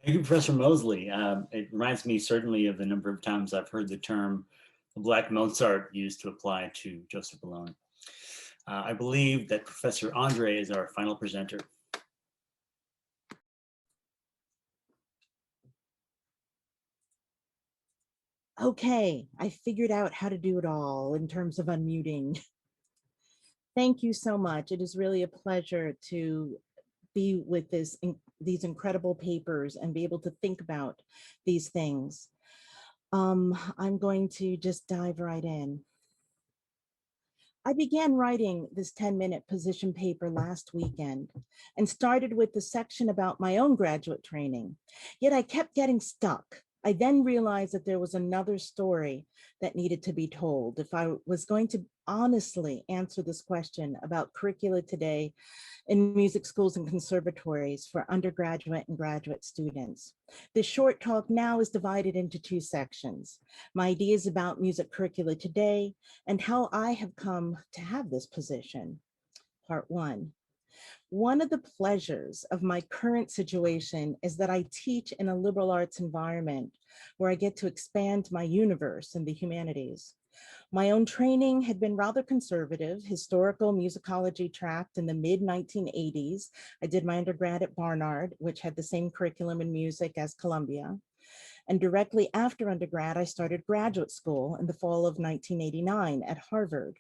Thank you, Professor Mosley. It reminds me certainly of the number of times I've heard the term Black Mozart used to apply to Joseph Boulogne. I believe that Professor Andre is our final presenter. Okay, I figured out how to do it all in terms of unmuting. Thank you so much. It is really a pleasure to be with these incredible papers and be able to think about these things. I'm going to just dive right in. I began writing this 10-minute position paper last weekend and started with the section about my own graduate training, yet I kept getting stuck I then realized that there was another story that needed to be told. If I was going to honestly answer this question about curricula today in music schools and conservatories for undergraduate and graduate students. This short talk now is divided into two sections: my ideas about music curricula today and how I have come to have this position. Part one. One of the pleasures of my current situation is that I teach in a liberal arts environment where I get to expand my universe in the humanities. My own training had been rather conservative, historical musicology tracked in the mid 1980s. I did my undergrad at Barnard, which had the same curriculum in music as Columbia. And directly after undergrad, I started graduate school in the fall of 1989 at Harvard.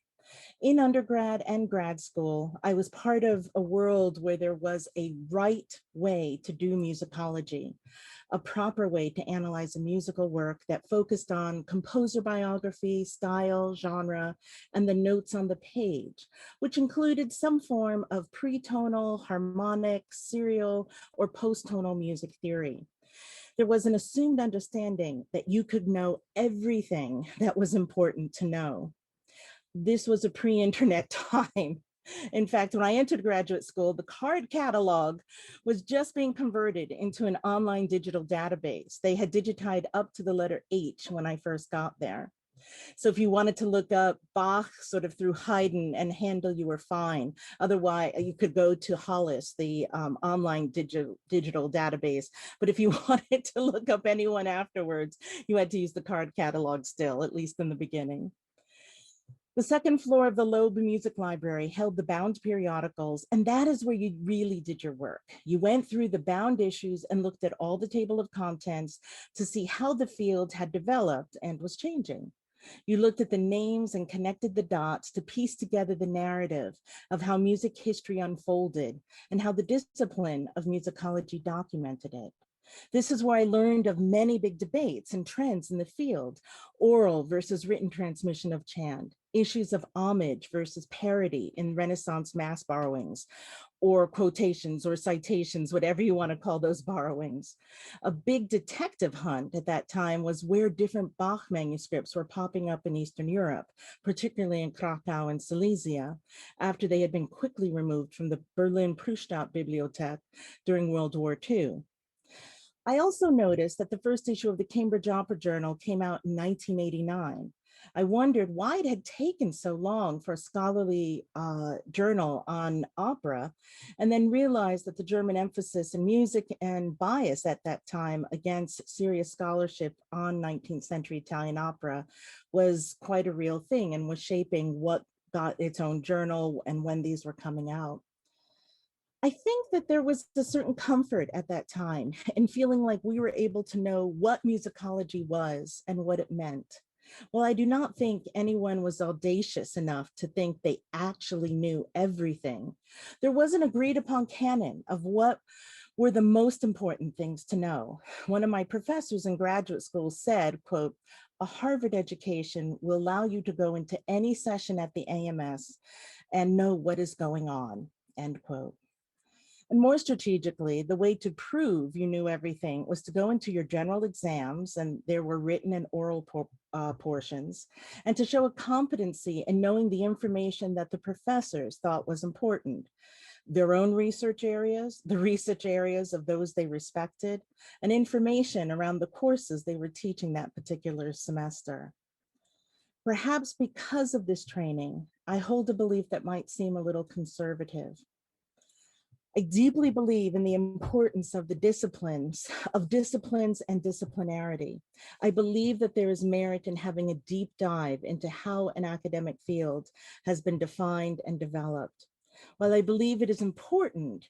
In undergrad and grad school, I was part of a world where there was a right way to do musicology, a proper way to analyze a musical work that focused on composer biography, style, genre, and the notes on the page, which included some form of pretonal, harmonic, serial, or posttonal music theory. There was an assumed understanding that you could know everything that was important to know. This was a pre-internet time. In fact, when I entered graduate school, the card catalog was just being converted into an online digital database. They had digitized up to the letter H when I first got there. So if you wanted to look up Bach sort of through Haydn and Handel, you were fine. Otherwise, you could go to Hollis, the online digital database. But if you wanted to look up anyone afterwards, you had to use the card catalog still, at least in the beginning. The second floor of the Loeb Music Library held the bound periodicals, and that is where you really did your work. You went through the bound issues and looked at all the table of contents to see how the field had developed and was changing. You looked at the names and connected the dots to piece together the narrative of how music history unfolded and how the discipline of musicology documented it. This is where I learned of many big debates and trends in the field: oral versus written transmission of chant, issues of homage versus parody in Renaissance mass borrowings, or quotations or citations, whatever you want to call those borrowings. A big detective hunt at that time was where different Bach manuscripts were popping up in Eastern Europe, particularly in Krakow and Silesia, after they had been quickly removed from the Berlin Prustadt Bibliothek during World War II. I also noticed that the first issue of the Cambridge Opera Journal came out in 1989. I wondered why it had taken so long for a scholarly journal on opera, and then realized that the German emphasis in music and bias at that time against serious scholarship on 19th century Italian opera was quite a real thing and was shaping what got its own journal and when these were coming out. I think that there was a certain comfort at that time in feeling like we were able to know what musicology was and what it meant. While I do not think anyone was audacious enough to think they actually knew everything, there was an agreed upon canon of what were the most important things to know. One of my professors in graduate school said, quote, "A Harvard education will allow you to go into any session at the AMS and know what is going on," end quote. And more strategically, the way to prove you knew everything was to go into your general exams, and there were written and oral portions, and to show a competency in knowing the information that the professors thought was important: their own research areas, the research areas of those they respected, and information around the courses they were teaching that particular semester. Perhaps because of this training, I hold a belief that might seem a little conservative. I deeply believe in the importance of disciplines and disciplinarity. I believe that there is merit in having a deep dive into how an academic field has been defined and developed. While I believe it is important,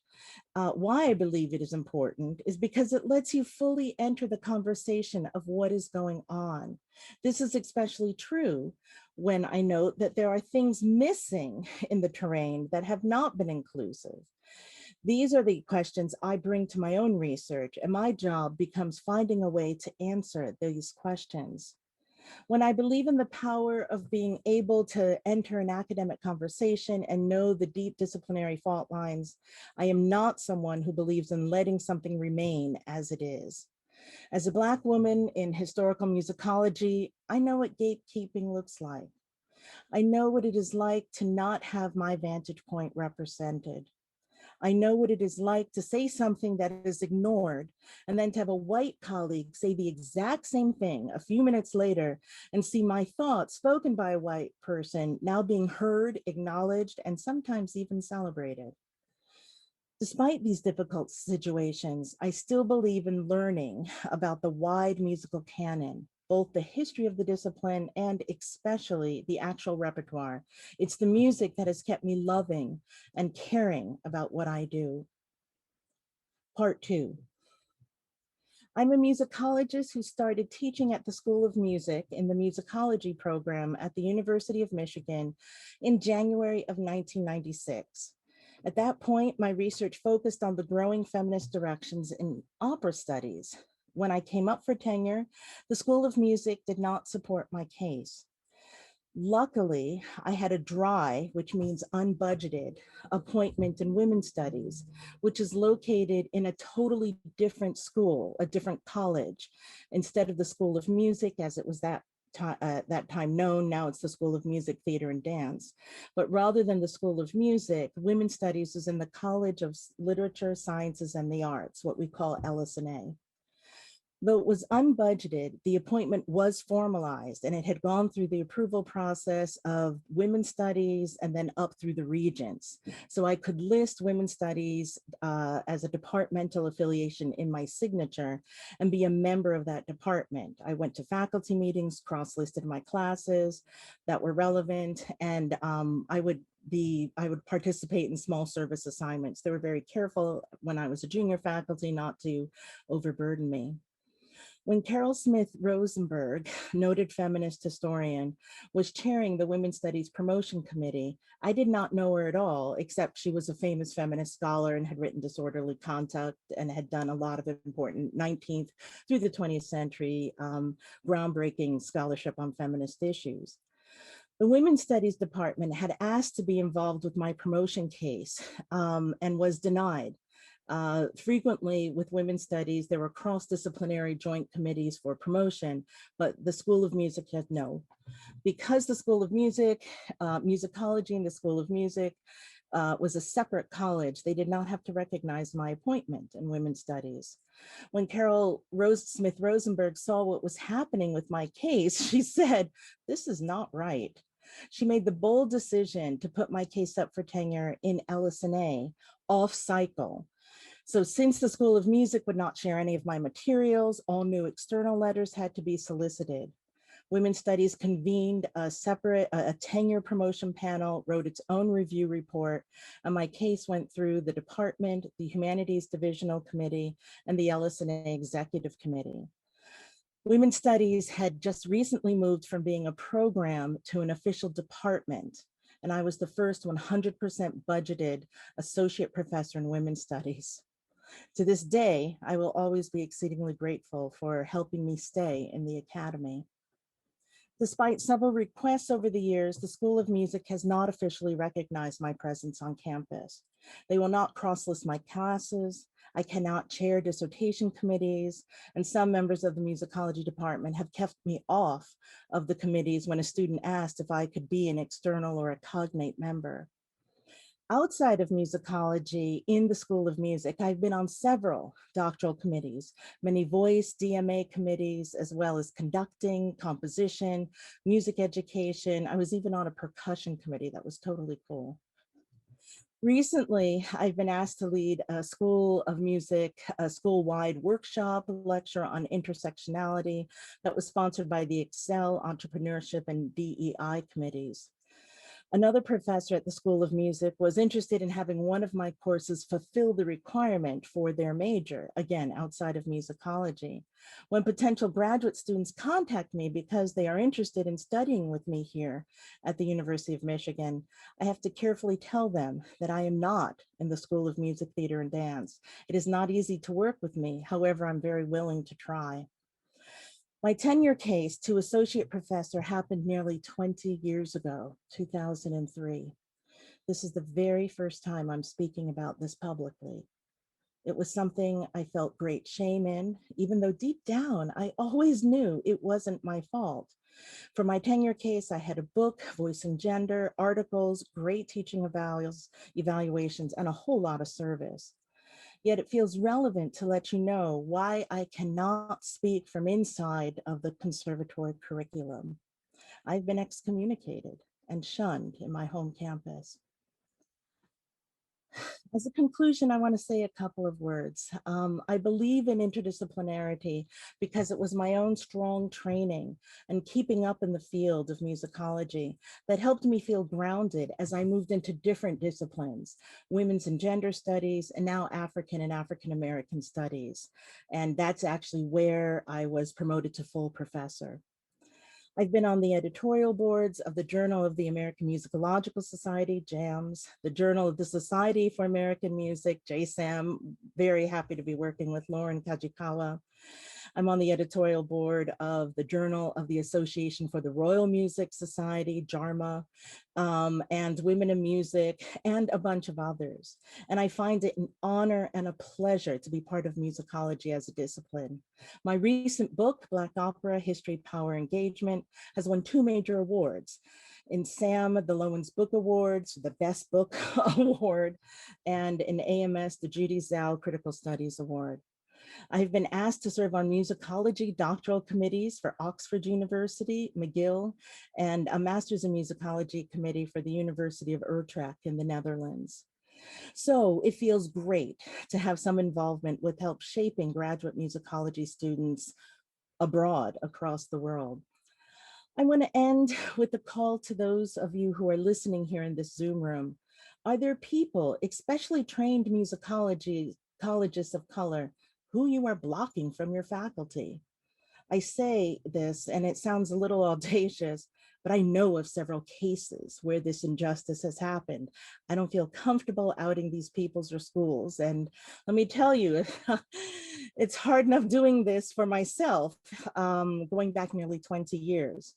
why I believe it is important is because it lets you fully enter the conversation of what is going on. This is especially true when I note that there are things missing in the terrain that have not been inclusive. These are the questions I bring to my own research, and my job becomes finding a way to answer these questions. When I believe in the power of being able to enter an academic conversation and know the deep disciplinary fault lines, I am not someone who believes in letting something remain as it is. As a Black woman in historical musicology, I know what gatekeeping looks like. I know what it is like to not have my vantage point represented. I know what it is like to say something that is ignored and then to have a white colleague say the exact same thing a few minutes later and see my thoughts spoken by a white person now being heard, acknowledged, and sometimes even celebrated. Despite these difficult situations, I still believe in learning about the wide musical canon, both the history of the discipline and especially the actual repertoire. It's the music that has kept me loving and caring about what I do. Part 2. I'm a musicologist who started teaching at the School of Music in the musicology program at the University of Michigan in January of 1996. At that point, my research focused on the growing feminist directions in opera studies. When I came up for tenure, the School of Music did not support my case. Luckily, I had a dry, which means unbudgeted, appointment in women's studies, which is located in a totally different school, a different college. Instead of the School of Music, as it was that time known, now it's the School of Music, Theater, and Dance. But rather than the School of Music, women's studies was in the College of Literature, Sciences, and the Arts, what we call LS&A. Though it was unbudgeted, the appointment was formalized and it had gone through the approval process of women's studies and then up through the regents. So I could list women's studies as a departmental affiliation in my signature and be a member of that department. I went to faculty meetings, cross-listed my classes that were relevant, and I would participate in small service assignments. They were very careful when I was a junior faculty not to overburden me. When Carol Smith Rosenberg, noted feminist historian, was chairing the Women's Studies Promotion Committee, I did not know her at all, except she was a famous feminist scholar and had written Disorderly Conduct and had done a lot of important 19th through the 20th century groundbreaking scholarship on feminist issues. The Women's Studies Department had asked to be involved with my promotion case and was denied. Frequently with women's studies, there were cross-disciplinary joint committees for promotion, but the School of Music said no. Because the School of Music, musicology and the School of Music was a separate college, they did not have to recognize my appointment in women's studies. When Carol Smith Rosenberg saw what was happening with my case, she said, "This is not right." She made the bold decision to put my case up for tenure in LS&A off cycle. So since the School of Music would not share any of my materials, all new external letters had to be solicited. Women's Studies convened a separate, a tenure promotion panel, wrote its own review report, and my case went through the department, the Humanities Divisional Committee, and the LS&A Executive Committee. Women's Studies had just recently moved from being a program to an official department, and I was the first 100% budgeted associate professor in women's studies. To this day, I will always be exceedingly grateful for helping me stay in the academy. Despite several requests over the years, the School of Music has not officially recognized my presence on campus. They will not cross-list my classes. I cannot chair dissertation committees, and some members of the musicology department have kept me off of the committees when a student asked if I could be an external or a cognate member. Outside of musicology in the School of Music, I've been on several doctoral committees, many voice, DMA committees, as well as conducting, composition, music education. I was even on a percussion committee that was totally cool. Recently, I've been asked to lead a School of Music, a school-wide workshop lecture on intersectionality that was sponsored by the Excel, Entrepreneurship, and DEI committees. Another professor at the School of Music was interested in having one of my courses fulfill the requirement for their major, again, outside of musicology. When potential graduate students contact me because they are interested in studying with me here at the University of Michigan, I have to carefully tell them that I am not in the School of Music, Theater, and Dance. It is not easy to work with me. However, I'm very willing to try. My tenure case to associate professor happened nearly 20 years ago, 2003. This is the very first time I'm speaking about this publicly. It was something I felt great shame in, even though deep down I always knew it wasn't my fault. For my tenure case, I had a book, Voicing Gender, articles, great teaching evaluations, and a whole lot of service. Yet it feels relevant to let you know why I cannot speak from inside of the conservatory curriculum. I've been excommunicated and shunned in my home campus. As a conclusion, I want to say a couple of words. I believe in interdisciplinarity because it was my own strong training and keeping up in the field of musicology that helped me feel grounded as I moved into different disciplines, women's and gender studies, and now African and African American studies. And that's actually where I was promoted to full professor. I've been on the editorial boards of the Journal of the American Musicological Society, JAMS, the Journal of the Society for American Music, JSAM. Very happy to be working with Lauren Kajikawa. I'm on the editorial board of the Journal of the Association for the Royal Music Society, JARMA, and Women in Music, and a bunch of others. And I find it an honor and a pleasure to be part of musicology as a discipline. My recent book, Black Opera, History, Power, Engagement, has won 2 major awards. In SAM, the Loewens Book Awards, the Best Book Award, and in AMS, the Judy Zhao Critical Studies Award. I've been asked to serve on musicology doctoral committees for Oxford University, McGill, and a master's in musicology committee for the University of Utrecht in the Netherlands. So it feels great to have some involvement with help shaping graduate musicology students abroad across the world. I want to end with a call to those of you who are listening here in this Zoom room. Are there people, especially trained musicologists of color, who you are blocking from your faculty? I say this, and it sounds a little audacious, but I know of several cases where this injustice has happened. I don't feel comfortable outing these peoples or schools. And let me tell you, it's hard enough doing this for myself, going back nearly 20 years.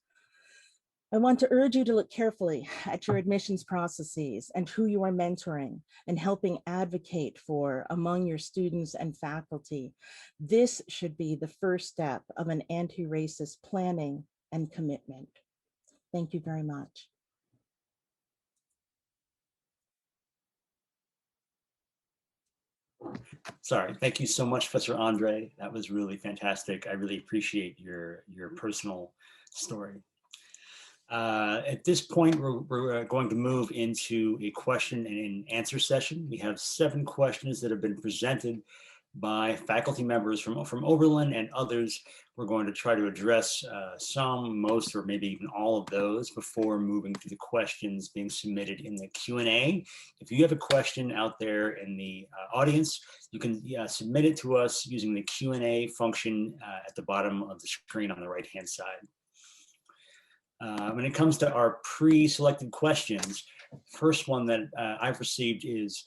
I want to urge you to look carefully at your admissions processes and who you are mentoring and helping advocate for among your students and faculty. This should be the first step of an anti-racist planning and commitment. Thank you very much. Sorry, thank you so much, Professor Andre. That was really fantastic. I really appreciate your personal story. At this point, we're going to move into a question and answer session. We have 7 questions that have been presented by faculty members from Oberlin and others. We're going to try to address some, most, or maybe even all of those before moving to the questions being submitted in the Q&A. If you have a question out there in the audience, you can submit it to us using the Q&A function at the bottom of the screen on the right-hand side. When it comes to our pre-selected questions, first one that I've received is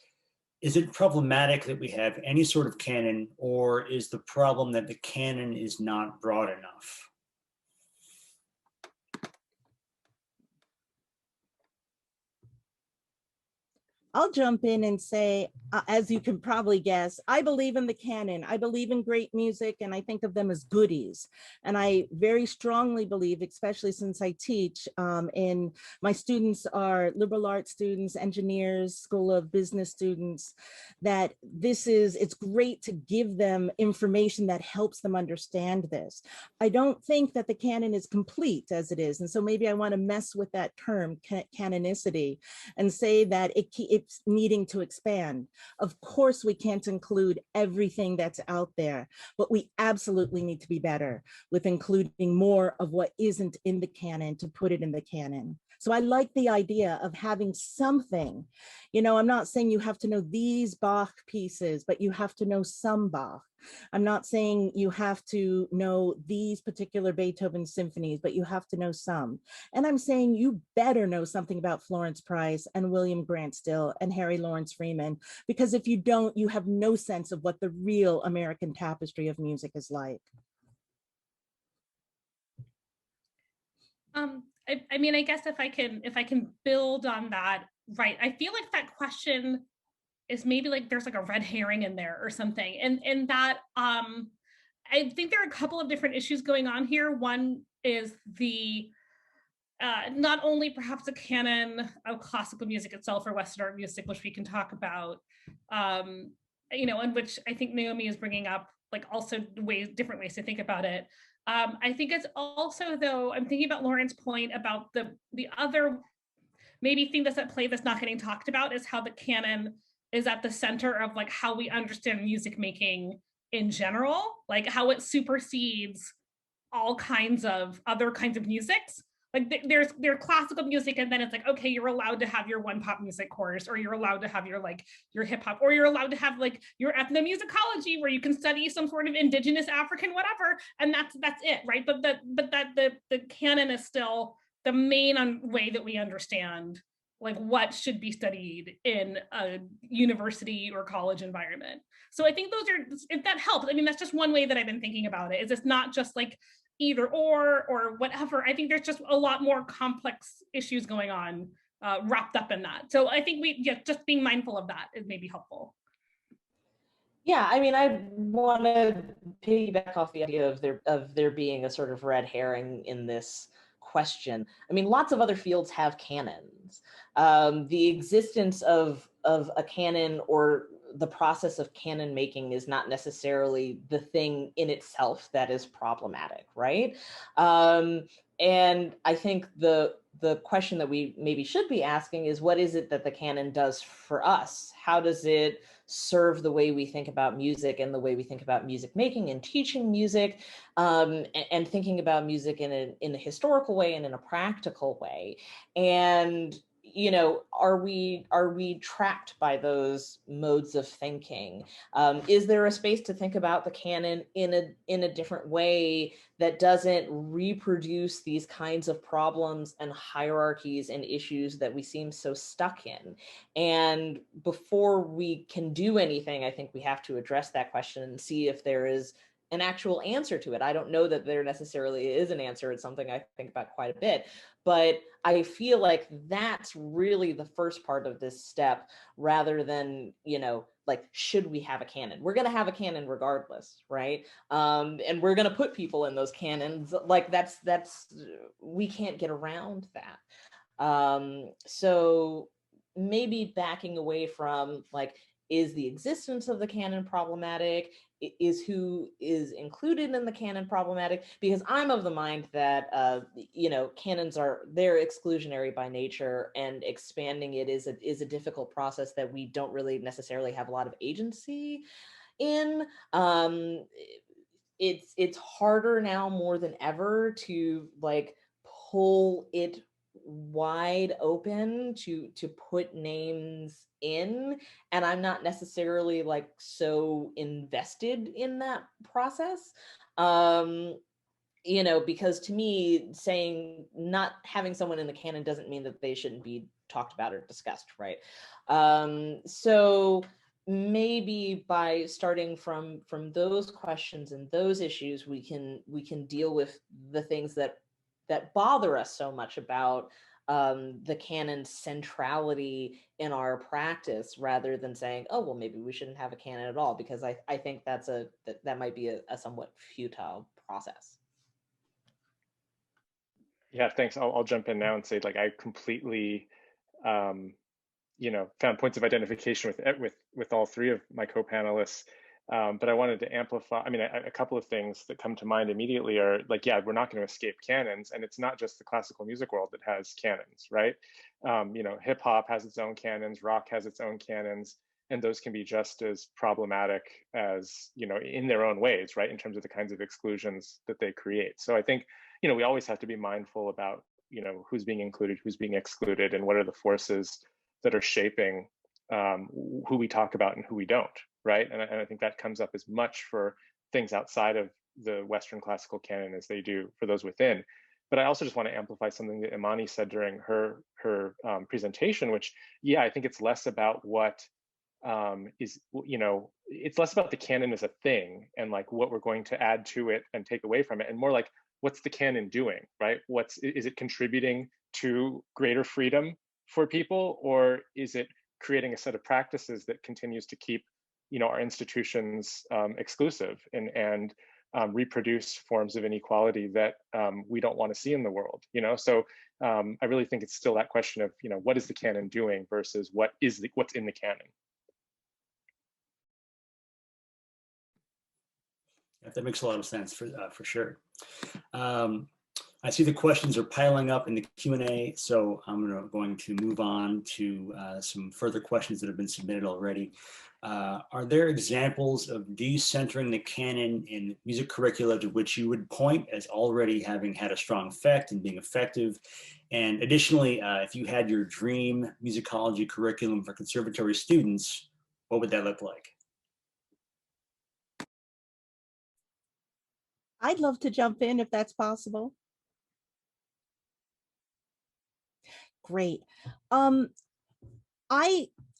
it problematic that we have any sort of canon, or is the problem that the canon is not broad enough? I'll jump in and say, as you can probably guess, I believe in the canon. I believe in great music, and I think of them as goodies. And I very strongly believe, especially since I teach, in my students are liberal arts students, engineers, School of Business students, that it's great to give them information that helps them understand this. I don't think that the canon is complete as it is. And so maybe I want to mess with that term, canonicity, and say that it's needing to expand. Of course, we can't include everything that's out there, but we absolutely need to be better with including more of what isn't in the canon to put it in the canon. So I like the idea of having something. You know, I'm not saying you have to know these Bach pieces, but you have to know some Bach. I'm not saying you have to know these particular Beethoven symphonies, but you have to know some. And I'm saying you better know something about Florence Price and William Grant Still and Harry Lawrence Freeman, because if you don't, you have no sense of what the real American tapestry of music is like. I mean, I guess if I can build on that, right? I feel like that question is maybe like there's like a red herring in there or something. And that I think there are a couple of different issues going on here. One is the not only perhaps a canon of classical music itself or Western art music, which we can talk about, and which I think Naomi is bringing up, like also different ways to think about it. I think it's also, though, I'm thinking about Lauren's point about the other maybe thing that's at play that's not getting talked about is how the canon is at the center of like how we understand music making in general, like how it supersedes all kinds of other kinds of musics. Like there's classical music, and then it's like, okay, you're allowed to have your one pop music course, or you're allowed to have your hip hop, or you're allowed to have like your ethnomusicology where you can study some sort of indigenous African whatever, and that's it, right? But the canon is still the main way that we understand like what should be studied in a university or college environment. So I think if that helps, I mean, that's just one way that I've been thinking about it, is it's not just like either or whatever. I think there's just a lot more complex issues going on wrapped up in that. So I think just being mindful of that is maybe helpful. Yeah, I mean, I want to piggyback off the idea of there being a sort of red herring in this question. I mean, lots of other fields have canons. The existence of a canon or the process of canon making is not necessarily the thing in itself that is problematic, right? And I think the question that we maybe should be asking is, what is it that the canon does for us? How does it serve the way we think about music and the way we think about music making and teaching music, and thinking about music in a historical way and in a practical way? And are we trapped by those modes of thinking? Is there a space to think about the canon in a different way that doesn't reproduce these kinds of problems and hierarchies and issues that we seem so stuck in? And before we can do anything, I think we have to address that question and see if there is an actual answer to it. I don't know that there necessarily is an answer. It's something I think about quite a bit, but I feel like that's really the first part of this step, rather than, like, should we have a canon? We're going to have a canon regardless, right? And we're going to put people in those canons. Like that's we can't get around that. So maybe backing away from like, is the existence of the canon problematic? Is who is included in the canon problematic? Because I'm of the mind that canons they're exclusionary by nature, and expanding it is a difficult process that we don't really necessarily have a lot of agency in. It's harder now more than ever to like pull it wide open to put names in, and I'm not necessarily like so invested in that process, because to me, saying not having someone in the canon doesn't mean that they shouldn't be talked about or discussed, right? So maybe by starting from those questions and those issues, we can deal with the things that bother us so much about the canon's centrality in our practice, rather than saying, oh, well, maybe we shouldn't have a canon at all, because I think that might be a somewhat futile process. Yeah, thanks. I'll jump in now and say, like, I completely, found points of identification with all three of my co-panelists. But I wanted to amplify, a couple of things that come to mind immediately are like, yeah, we're not going to escape canons. And it's not just the classical music world that has canons, right? Hip hop has its own canons, rock has its own canons, and those can be just as problematic as, in their own ways, right? In terms of the kinds of exclusions that they create. So I think, we always have to be mindful about, who's being included, who's being excluded, and what are the forces that are shaping who we talk about and who we don't, right? And I think that comes up as much for things outside of the Western classical canon as they do for those within. But I also just want to amplify something that Imani said during her presentation, which, yeah, I think it's less about what it's less about the canon as a thing and like what we're going to add to it and take away from it, and more like, what's the canon doing, right? Is it contributing to greater freedom for people, or is it creating a set of practices that continues to keep, our institutions exclusive and reproduce forms of inequality that we don't want to see in the world. So I really think it's still that question of, what is the canon doing versus what's in the canon. That makes a lot of sense for sure. I see the questions are piling up in the Q&A, so I'm going to move on to some further questions that have been submitted already. Are there examples of decentering the canon in music curricula to which you would point as already having had a strong effect and being effective? And additionally, if you had your dream musicology curriculum for conservatory students, what would that look like? I'd love to jump in if that's possible. Great.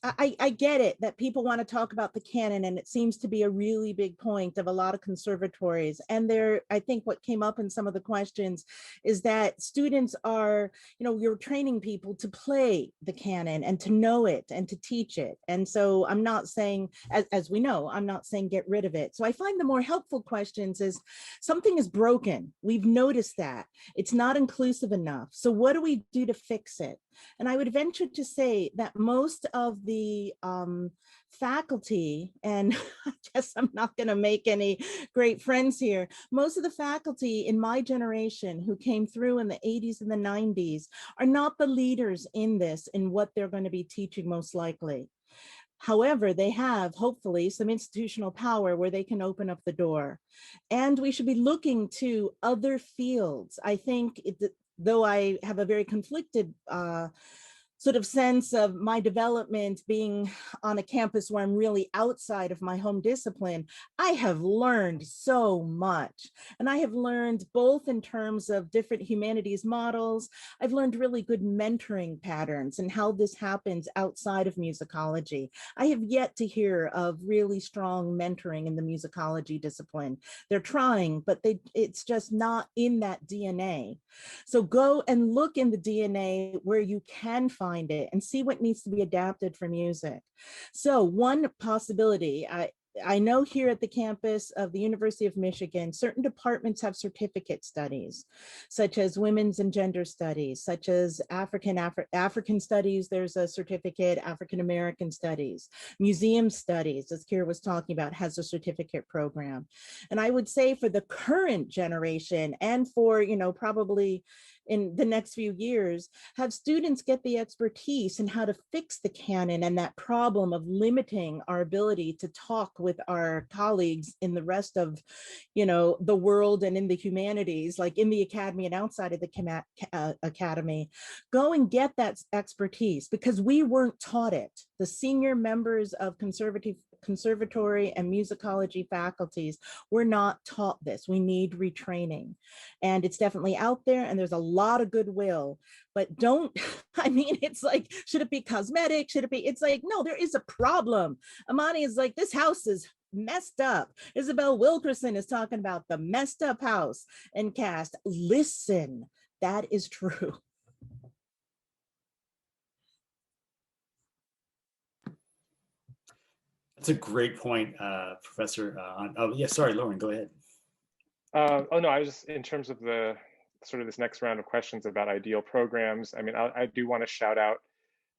I get it that people want to talk about the canon, and it seems to be a really big point of a lot of conservatories. And I think what came up in some of the questions is that students are, you're training people to play the canon and to know it and to teach it. And so I'm not saying, as we know, I'm not saying get rid of it. So I find the more helpful questions is something is broken. We've noticed that it's not inclusive enough. So what do we do to fix it? And I would venture to say that most of the faculty, and I guess I'm not going to make any great friends here, most of the faculty in my generation who came through in the 80s and the 90s are not the leaders in this, in what they're going to be teaching most likely. However, they have hopefully some institutional power where they can open up the door. And we should be looking to other fields. I think though I have a very conflicted sort of sense of my development being on a campus where I'm really outside of my home discipline, I have learned so much. And I have learned both in terms of different humanities models. I've learned really good mentoring patterns and how this happens outside of musicology. I have yet to hear of really strong mentoring in the musicology discipline. They're trying, but it's just not in that DNA. So go and look in the DNA where you can find it and see what needs to be adapted for music. So one possibility, I know here at the campus of the University of Michigan, certain departments have certificate studies, such as women's and gender studies, such as African studies, there's a certificate, African American studies, museum studies, as Kira was talking about, has a certificate program. And I would say for the current generation and for, probably in the next few years, have students get the expertise in how to fix the canon and that problem of limiting our ability to talk with our colleagues in the rest of, the world and in the humanities, like in the academy and outside of the academy. Go and get that expertise, because we weren't taught it. The senior members of conservatory and musicology faculties were not taught this. We need retraining, and it's definitely out there, and there's a lot of goodwill, but it's like, should it be cosmetic? Should it be, it's like, no, there is a problem. Amani is like, this house is messed up. Isabel Wilkerson is talking about the messed up house and cast. Listen, that is true. That's a great point, Professor. Oh, yeah, sorry, Lauren, go ahead. Oh, no, I was just, in terms of the sort of this next round of questions about ideal programs, I do want to shout out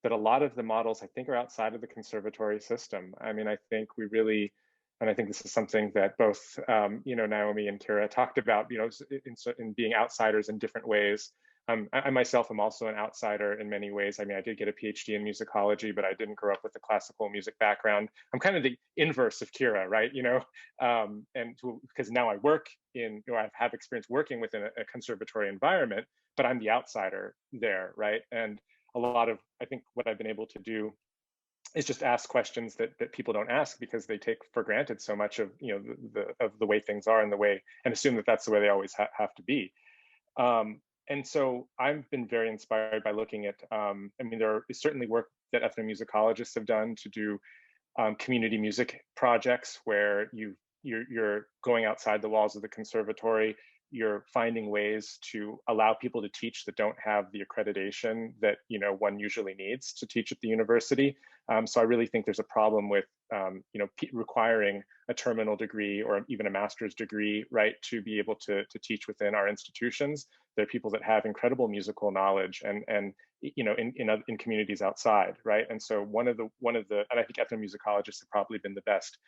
that a lot of the models, I think, are outside of the conservatory system. I think we really, and I think this is something that both, Naomi and Kira talked about, in being outsiders in different ways. I myself am also an outsider in many ways. I did get a PhD in musicology, but I didn't grow up with a classical music background. I'm kind of the inverse of Kira, right? Because now I work in, I have experience working within a conservatory environment, but I'm the outsider there, right? And a lot of, I think, what I've been able to do is just ask questions that people don't ask, because they take for granted so much of, of the way things are and assume that that's the way they always have to be. And so I've been very inspired by looking at, there is certainly work that ethnomusicologists have done to do community music projects where you're going outside the walls of the conservatory, you're finding ways to allow people to teach that don't have the accreditation that one usually needs to teach at the university. So I really think there's a problem with requiring a terminal degree or even a master's degree, right, to be able to teach within our institutions. There are people that have incredible musical knowledge and in communities outside, right? And so one of the and I think ethnomusicologists have probably been the best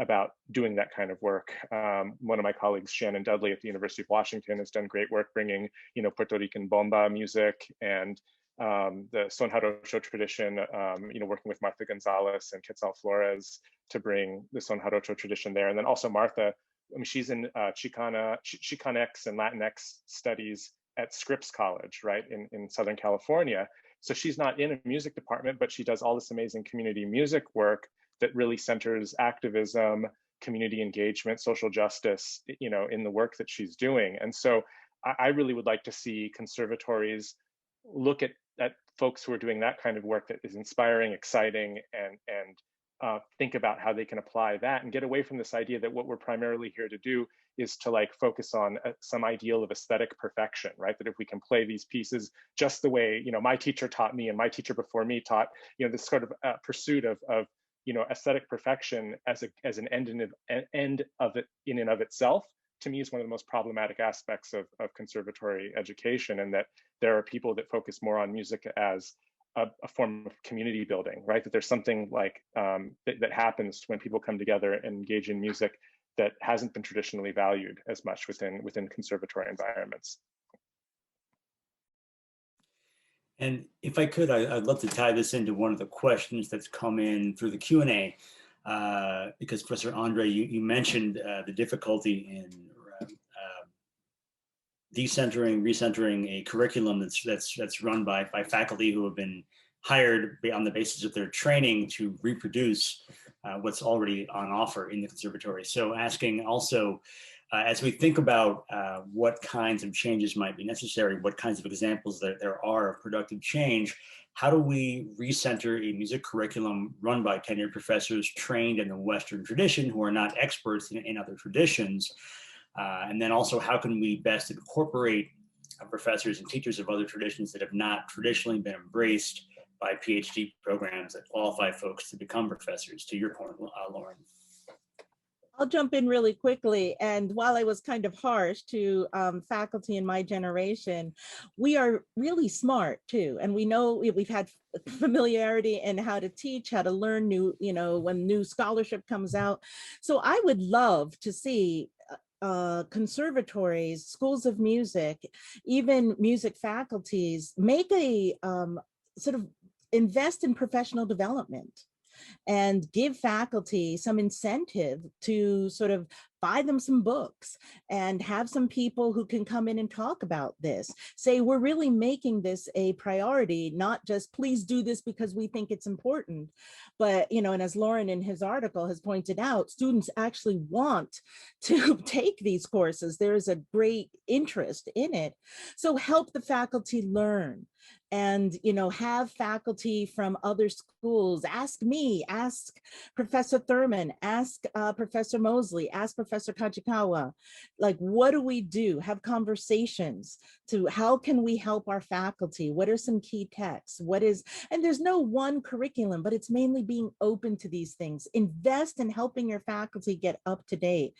about doing that kind of work. One of my colleagues, Shannon Dudley at the University of Washington, has done great work bringing, Puerto Rican bomba music and the Son Jarocho tradition, working with Martha Gonzalez and Quetzal Flores to bring the Son Jarocho tradition there. And then also Martha, she's in Chicanx and Latinx studies at Scripps College, right, in Southern California. So she's not in a music department, but she does all this amazing community music work that really centers activism, community engagement, social justice, in the work that she's doing. And so I really would like to see conservatories look at folks who are doing that kind of work that is inspiring, exciting, and think about how they can apply that and get away from this idea that what we're primarily here to do is to focus on some ideal of aesthetic perfection, right? That if we can play these pieces just the way, my teacher taught me and my teacher before me taught, this sort of pursuit of aesthetic perfection as an end of it in and of itself, to me is one of the most problematic aspects of conservatory education, and that there are people that focus more on music as a form of community building, right? That there's something that happens when people come together and engage in music that hasn't been traditionally valued as much within conservatory environments. And if I could, I'd love to tie this into one of the questions that's come in through the Q&A, because Professor Andre, you mentioned the difficulty in decentering, recentering a curriculum that's run by faculty who have been hired on the basis of their training to reproduce what's already on offer in the conservatory. So asking also, as we think about what kinds of changes might be necessary, what kinds of examples there are of productive change, how do we recenter a music curriculum run by tenured professors trained in the Western tradition who are not experts in other traditions? And then also, how can we best incorporate professors and teachers of other traditions that have not traditionally been embraced by PhD programs that qualify folks to become professors, to your point, Lauren? I'll jump in really quickly. And while I was kind of harsh to faculty in my generation, we are really smart too. And we know we've had familiarity in how to teach, how to learn new, when new scholarship comes out. So I would love to see conservatories, schools of music, even music faculties make a sort of invest in professional development and give faculty some incentive to sort of buy them some books and have some people who can come in and talk about this. Say, we're really making this a priority, not just please do this because we think it's important, but, and as Lauren in his article has pointed out, students actually want to take these courses. There's a great interest in it. So help the faculty learn. And, have faculty from other schools, ask me, ask Professor Thurman, ask Professor Mosley, ask Professor Kajikawa, what do we do? Have conversations to how can we help our faculty? What are some key texts? And there's no one curriculum, but it's mainly being open to these things. Invest in helping your faculty get up to date.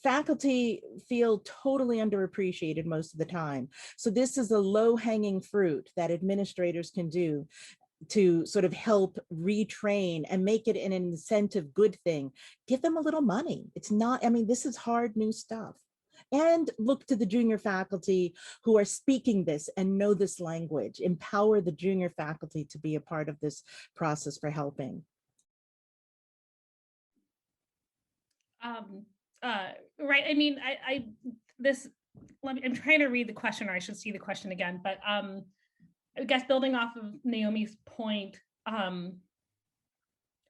Faculty feel totally underappreciated most of the time. So this is a low-hanging fruit that administrators can do to sort of help retrain and make it an incentive good thing. Give them a little money. It's not, this is hard new stuff. And look to the junior faculty who are speaking this and know this language. Empower the junior faculty to be a part of this process for helping. Right. I'm trying to read the question, or I should see the question again, but I guess building off of Naomi's point, oh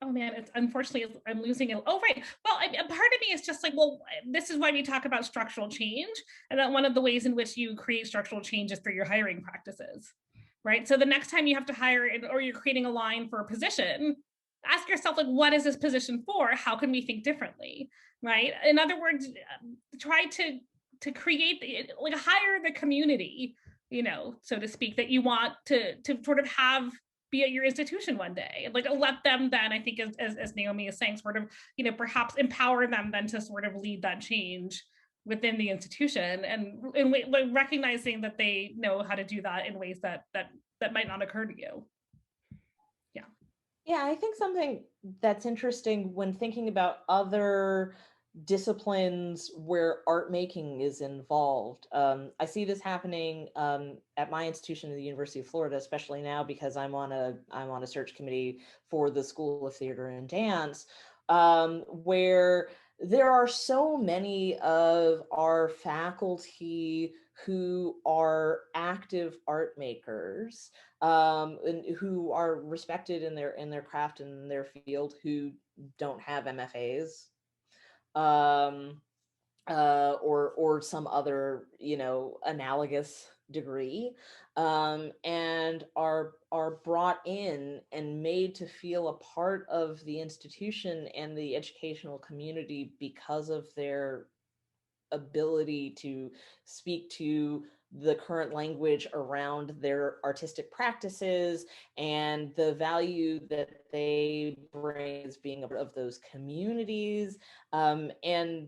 man, it's unfortunately I'm losing it. Oh, right. Well, a part of me is just this is why we talk about structural change, and that one of the ways in which you create structural change is through your hiring practices, right? So the next time you have to hire or you're creating a line for a position, ask yourself, what is this position for? How can we think differently, right? In other words, try to to create like hire the community, so to speak, that you want to sort of have be at your institution one day. Like let them then, I think, as Naomi is saying, sort of, perhaps empower them then to sort of lead that change within the institution, and like recognizing that they know how to do that in ways that might not occur to you. Yeah, I think something that's interesting when thinking about other disciplines where art making is involved. I see this happening at my institution at the University of Florida, especially now because I'm on a search committee for the School of Theater and Dance, where there are so many of our faculty who are active art makers, and who are respected in their craft and their field, who don't have MFAs, or some other analogous degree, and are brought in and made to feel a part of the institution and the educational community because of their ability to speak to the current language around their artistic practices and the value that they bring as being a part of those communities, and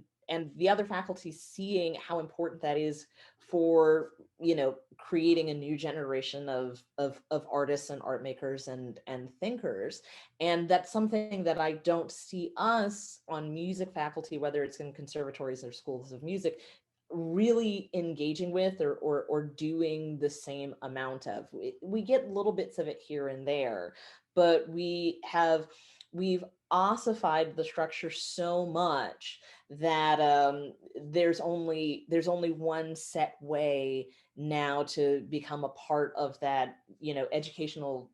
the other faculty seeing how important that is for creating a new generation of artists and art makers and thinkers. And that's something that I don't see us on music faculty, whether it's in conservatories or schools of music, really engaging with or doing the same amount of. We get little bits of it here and there, but we've ossified the structure so much that there's only one set way now to become a part of that educational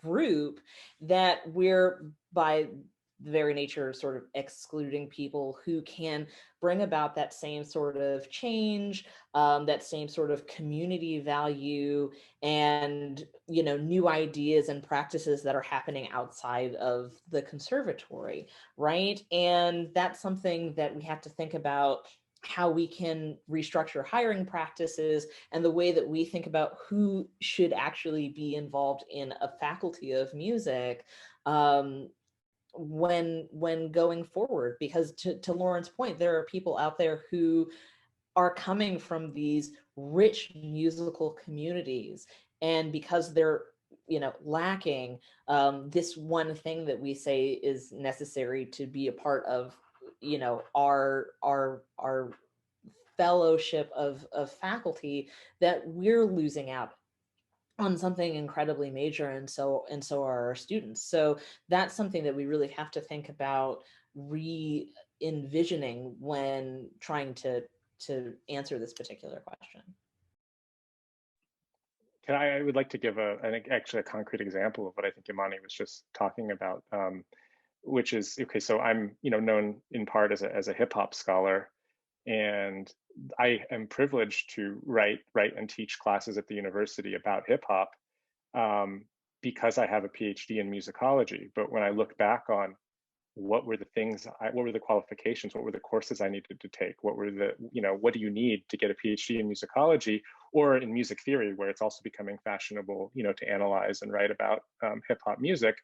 group, that we're by the very nature of sort of excluding people who can bring about that same sort of change, that same sort of community value, and new ideas and practices that are happening outside of the conservatory, right? And that's something that we have to think about, how we can restructure hiring practices and the way that we think about who should actually be involved in a faculty of music, when going forward. Because to Lauren's point, there are people out there who are coming from these rich musical communities, and because they're lacking this one thing that we say is necessary to be a part of our fellowship of faculty, that we're losing out on something incredibly major, and so are our students. So that's something that we really have to think about re-envisioning when trying to answer this particular question. I would like to give actually a concrete example of what I think Imani was just talking about, which is, okay, so I'm known in part as a hip hop scholar, and I am privileged to write and teach classes at the university about hip hop, because I have a PhD in musicology. But when I look back on what were the qualifications, what were the courses I needed to take, what do you need to get a PhD in musicology or in music theory, where it's also becoming fashionable, to analyze and write about hip hop music,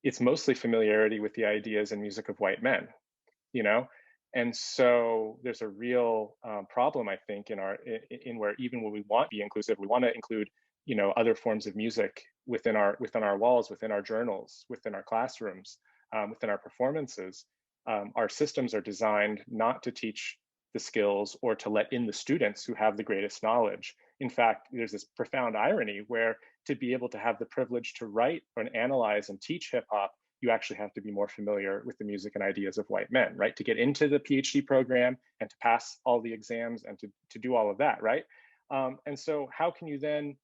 it's mostly familiarity with the ideas and music of white men, And so there's a real problem, I think, in where even when we want to be inclusive, we want to include, other forms of music within our walls, within our journals, within our classrooms, within our performances. Our systems are designed not to teach the skills or to let in the students who have the greatest knowledge. In fact, there's this profound irony where to be able to have the privilege to write and analyze and teach hip hop, you actually have to be more familiar with the music and ideas of white men, right? To get into the PhD program and to pass all the exams and to do all of that, right? And so how can you then,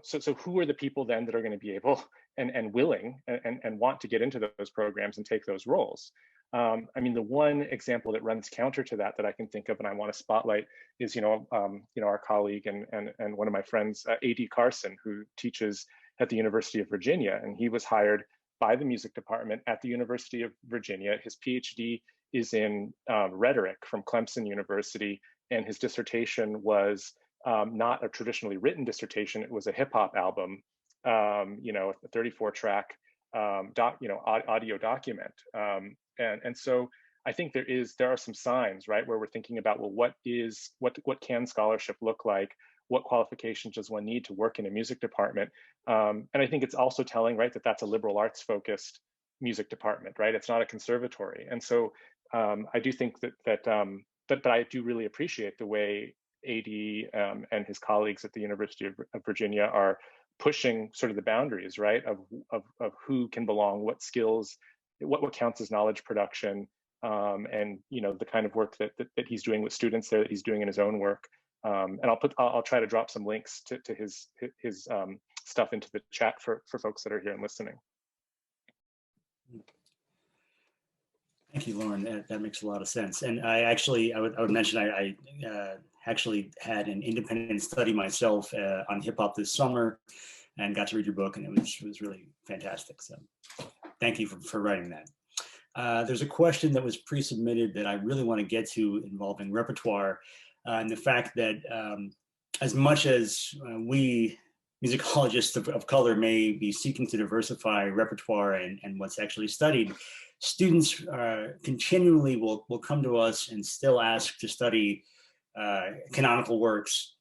so who are the people then that are going to be able and willing and want to get into those programs and take those roles? I mean, the one example that runs counter to that I can think of and I want to spotlight is, our colleague and one of my friends, A.D. Carson, who teaches at the University of Virginia, and he was hired by the music department at the University of Virginia. His PhD is in rhetoric from Clemson University, and his dissertation was not a traditionally written dissertation. It was a hip hop album, you know, a 34-track audio document. And so I think there are some signs, right, where we're thinking about, well, what can scholarship look like? What qualifications does one need to work in a music department? And I think it's also telling, right, that that's a liberal arts focused music department, right? It's not a conservatory. And so I do think that I do really appreciate the way AD and his colleagues at the University of Virginia are pushing sort of the boundaries, right, of who can belong, what skills, what counts as knowledge production, and you know, the kind of work that he's doing with students there, that he's doing in his own work. And I'll try to drop some links to his stuff into the chat for folks that are here and listening. Thank you, Lauren. That makes a lot of sense. And I would mention I actually had an independent study myself on hip hop this summer, and got to read your book, and it was really fantastic. So thank you for writing that. There's a question that was pre-submitted that I really want to get to involving repertoire, and the fact that as much as we musicologists of color may be seeking to diversify repertoire and what's actually studied, students continually will come to us and still ask to study canonical works,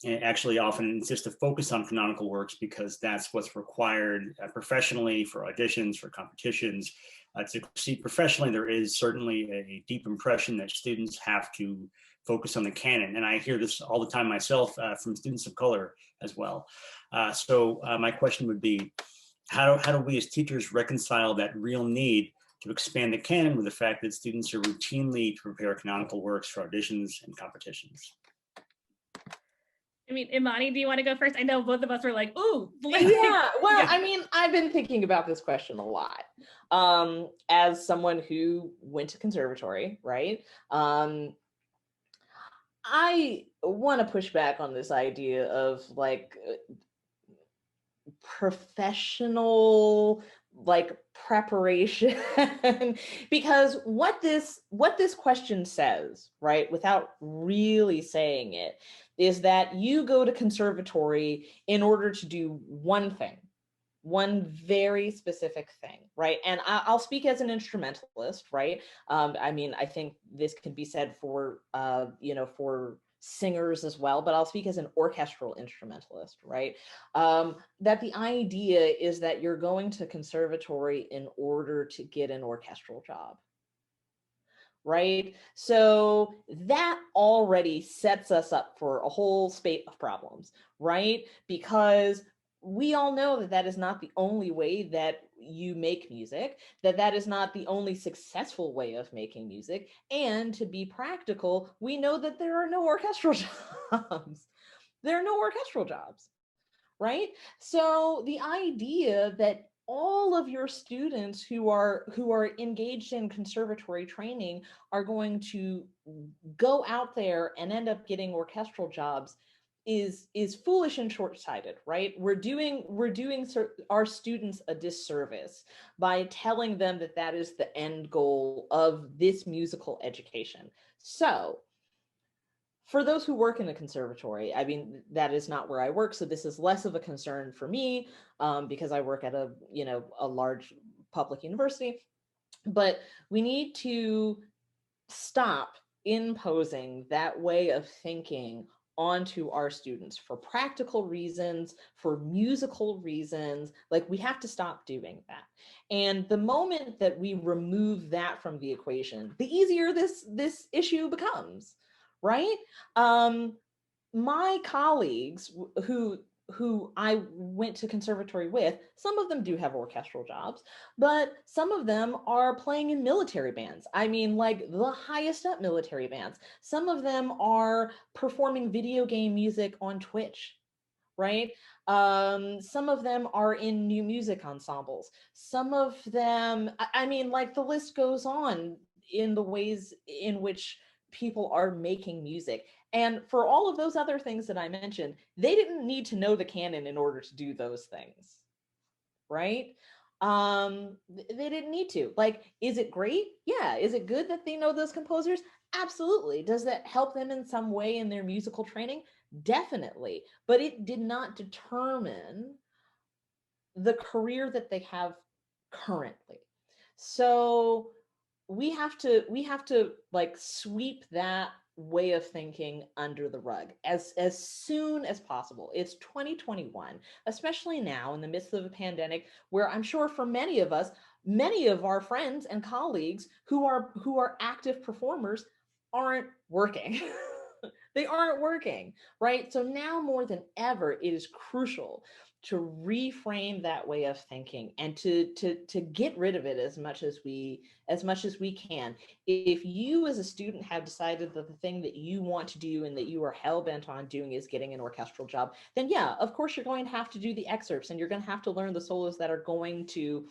and actually often insist to focus on canonical works because that's what's required professionally for auditions, for competitions. To succeed professionally, there is certainly a deep impression that students have to focus on the canon. And I hear this all the time myself from students of color as well. So my question would be, how do we as teachers reconcile that real need to expand the canon with the fact that students are routinely to prepare canonical works for auditions and competitions? I mean, Imani, do you want to go first? I know both of us are like, ooh. Yeah, well, I mean, I've been thinking about this question a lot. As someone who went to conservatory, right? I want to push back on this idea of like professional like preparation because what this question says, right, without really saying it, is that you go to conservatory in order to do one thing, one very specific thing, right? And I'll speak as an instrumentalist, right? I mean, I think this could be said for for singers as well, but I'll speak as an orchestral instrumentalist, right? That the idea is that you're going to conservatory in order to get an orchestral job, right? So that already sets us up for a whole spate of problems, right? Because we all know that that is not the only way that you make music, that is not the only successful way of making music. And to be practical, we know that there are no orchestral jobs. There are no orchestral jobs, right? So the idea that all of your students who are engaged in conservatory training are going to go out there and end up getting orchestral jobs is foolish and short-sighted, right? We're doing our students a disservice by telling them that that is the end goal of this musical education. So for those who work in a conservatory, I mean, that is not where I work, so this is less of a concern for me because I work at a large public university. But we need to stop imposing that way of thinking onto our students for practical reasons, for musical reasons. Like, we have to stop doing that. And the moment that we remove that from the equation, the easier this issue becomes, right? My colleagues who I went to conservatory with, some of them do have orchestral jobs, but some of them are playing in military bands. I mean, like the highest up military bands. Some of them are performing video game music on Twitch, right? Some of them are in new music ensembles. Some of them, I mean, like the list goes on in the ways in which people are making music. And for all of those other things that I mentioned, they didn't need to know the canon in order to do those things, right? They didn't need to. Like, is it great? Yeah. Is it good that they know those composers? Absolutely. Does that help them in some way in their musical training? Definitely. But it did not determine the career that they have currently. So we have to like sweep that way of thinking under the rug as soon as possible. It's 2021, especially now in the midst of a pandemic, where I'm sure for many of us, many of our friends and colleagues who are active performers aren't working. They aren't working, right? So now more than ever, it is crucial to reframe that way of thinking and to get rid of it as much as we can. If you as a student have decided that the thing that you want to do and that you are hell-bent on doing is getting an orchestral job, then yeah, of course you're going to have to do the excerpts and you're going to have to learn the solos that are going to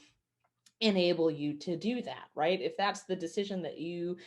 enable you to do that, right? If that's the decision that you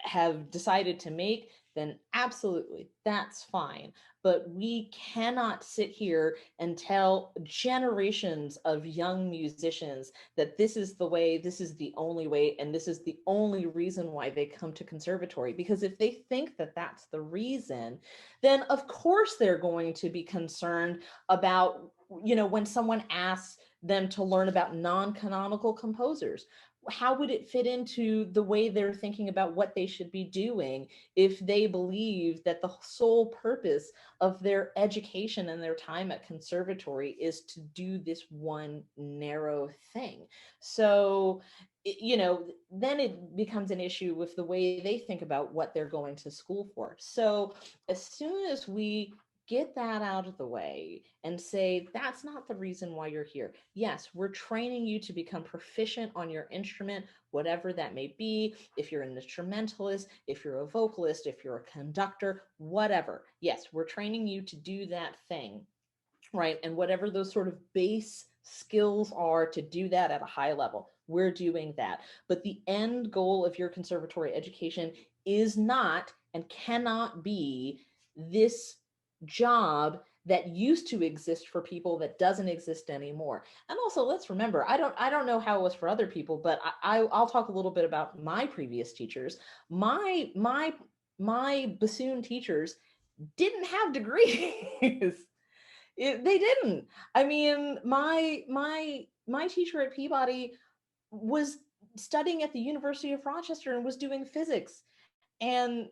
have decided to make, then absolutely, that's fine. But we cannot sit here and tell generations of young musicians that this is the way, this is the only way, and this is the only reason why they come to conservatory. Because if they think that that's the reason, then of course they're going to be concerned about, when someone asks them to learn about non-canonical composers. How would it fit into the way they're thinking about what they should be doing if they believe that the sole purpose of their education and their time at conservatory is to do this one narrow thing? So, then it becomes an issue with the way they think about what they're going to school for. So as soon as we get that out of the way and say, that's not the reason why you're here. Yes, we're training you to become proficient on your instrument, whatever that may be. If you're an instrumentalist, if you're a vocalist, if you're a conductor, whatever. Yes, we're training you to do that thing, right? And whatever those sort of base skills are to do that at a high level, we're doing that. But the end goal of your conservatory education is not and cannot be this job that used to exist for people that doesn't exist anymore. And also, let's remember, I don't know how it was for other people, but I'll talk a little bit about my previous teachers. My bassoon teachers didn't have degrees. They didn't. I mean, my teacher at Peabody was studying at the University of Rochester and was doing physics. And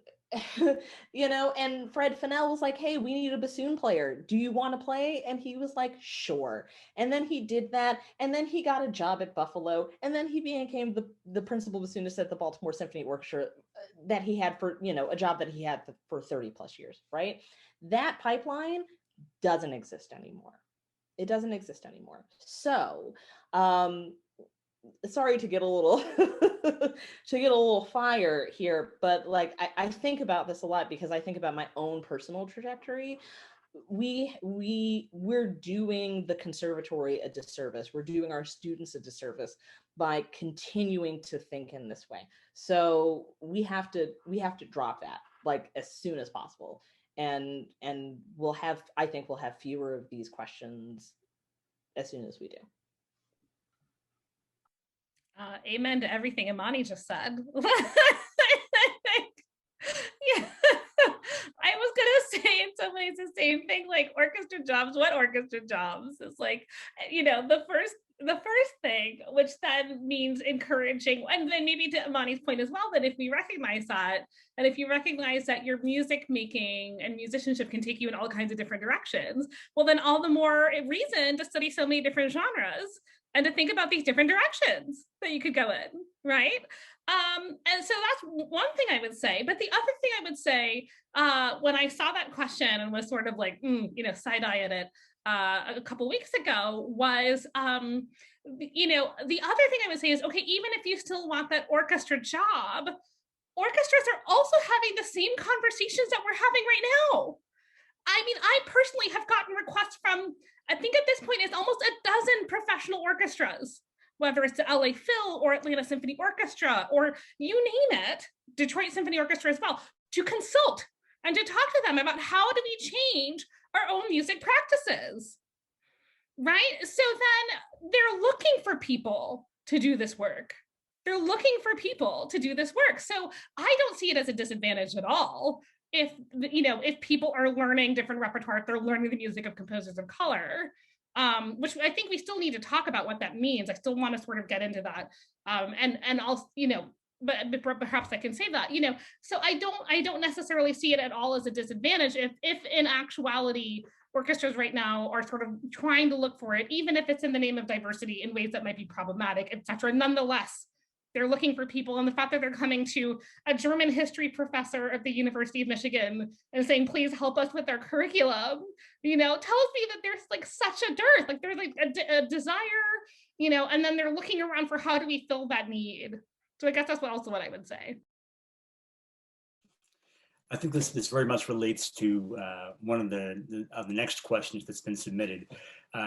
and Fred Fennell was like, hey, we need a bassoon player. Do you want to play? And he was like, sure. And then he did that. And then he got a job at Buffalo. And then he became the principal bassoonist at the Baltimore Symphony Orchestra that he had for, a job that he had for 30 plus years, right? That pipeline doesn't exist anymore. It doesn't exist anymore. So, sorry to get a little fire here, but like I think about this a lot because I think about my own personal trajectory. We're doing the conservatory a disservice. We're doing our students a disservice by continuing to think in this way. So we have to drop that like as soon as possible. And I think we'll have fewer of these questions as soon as we do. Amen to everything Imani just said. Yeah, I was gonna say in some ways the same thing, like orchestra jobs. What orchestra jobs? It's like, the first thing, which then means encouraging, and then maybe to Imani's point as well, that if we recognize that, and if you recognize that your music making and musicianship can take you in all kinds of different directions, well, then all the more reason to study so many different genres and to think about these different directions that you could go in, right? And so that's one thing I would say. But the other thing I would say, when I saw that question and was sort of like, side-eye at it a couple weeks ago was, the other thing I would say is, okay, even if you still want that orchestra job, orchestras are also having the same conversations that we're having right now. I mean, I personally have gotten requests from, I think at this point, it's almost a dozen professional orchestras, whether it's the LA Phil or Atlanta Symphony Orchestra, or you name it, Detroit Symphony Orchestra as well, to consult and to talk to them about how do we change our own music practices. right? So then they're looking for people to do this work. They're looking for people to do this work. So I don't see it as a disadvantage at all. If, if people are learning different repertoire, if they're learning the music of composers of color, which I think we still need to talk about what that means. I still want to sort of get into that. And I'll, but perhaps I can say that, so I don't necessarily see it at all as a disadvantage if in actuality orchestras right now are sort of trying to look for it, even if it's in the name of diversity in ways that might be problematic, et cetera. Nonetheless, they're looking for people, and the fact that they're coming to a German history professor at the University of Michigan and saying, please help us with our curriculum, tells me that there's like such a dearth, like there's like a desire, and then they're looking around for how do we fill that need. So I guess that's also what I would say. I think this very much relates to one of the next questions that's been submitted.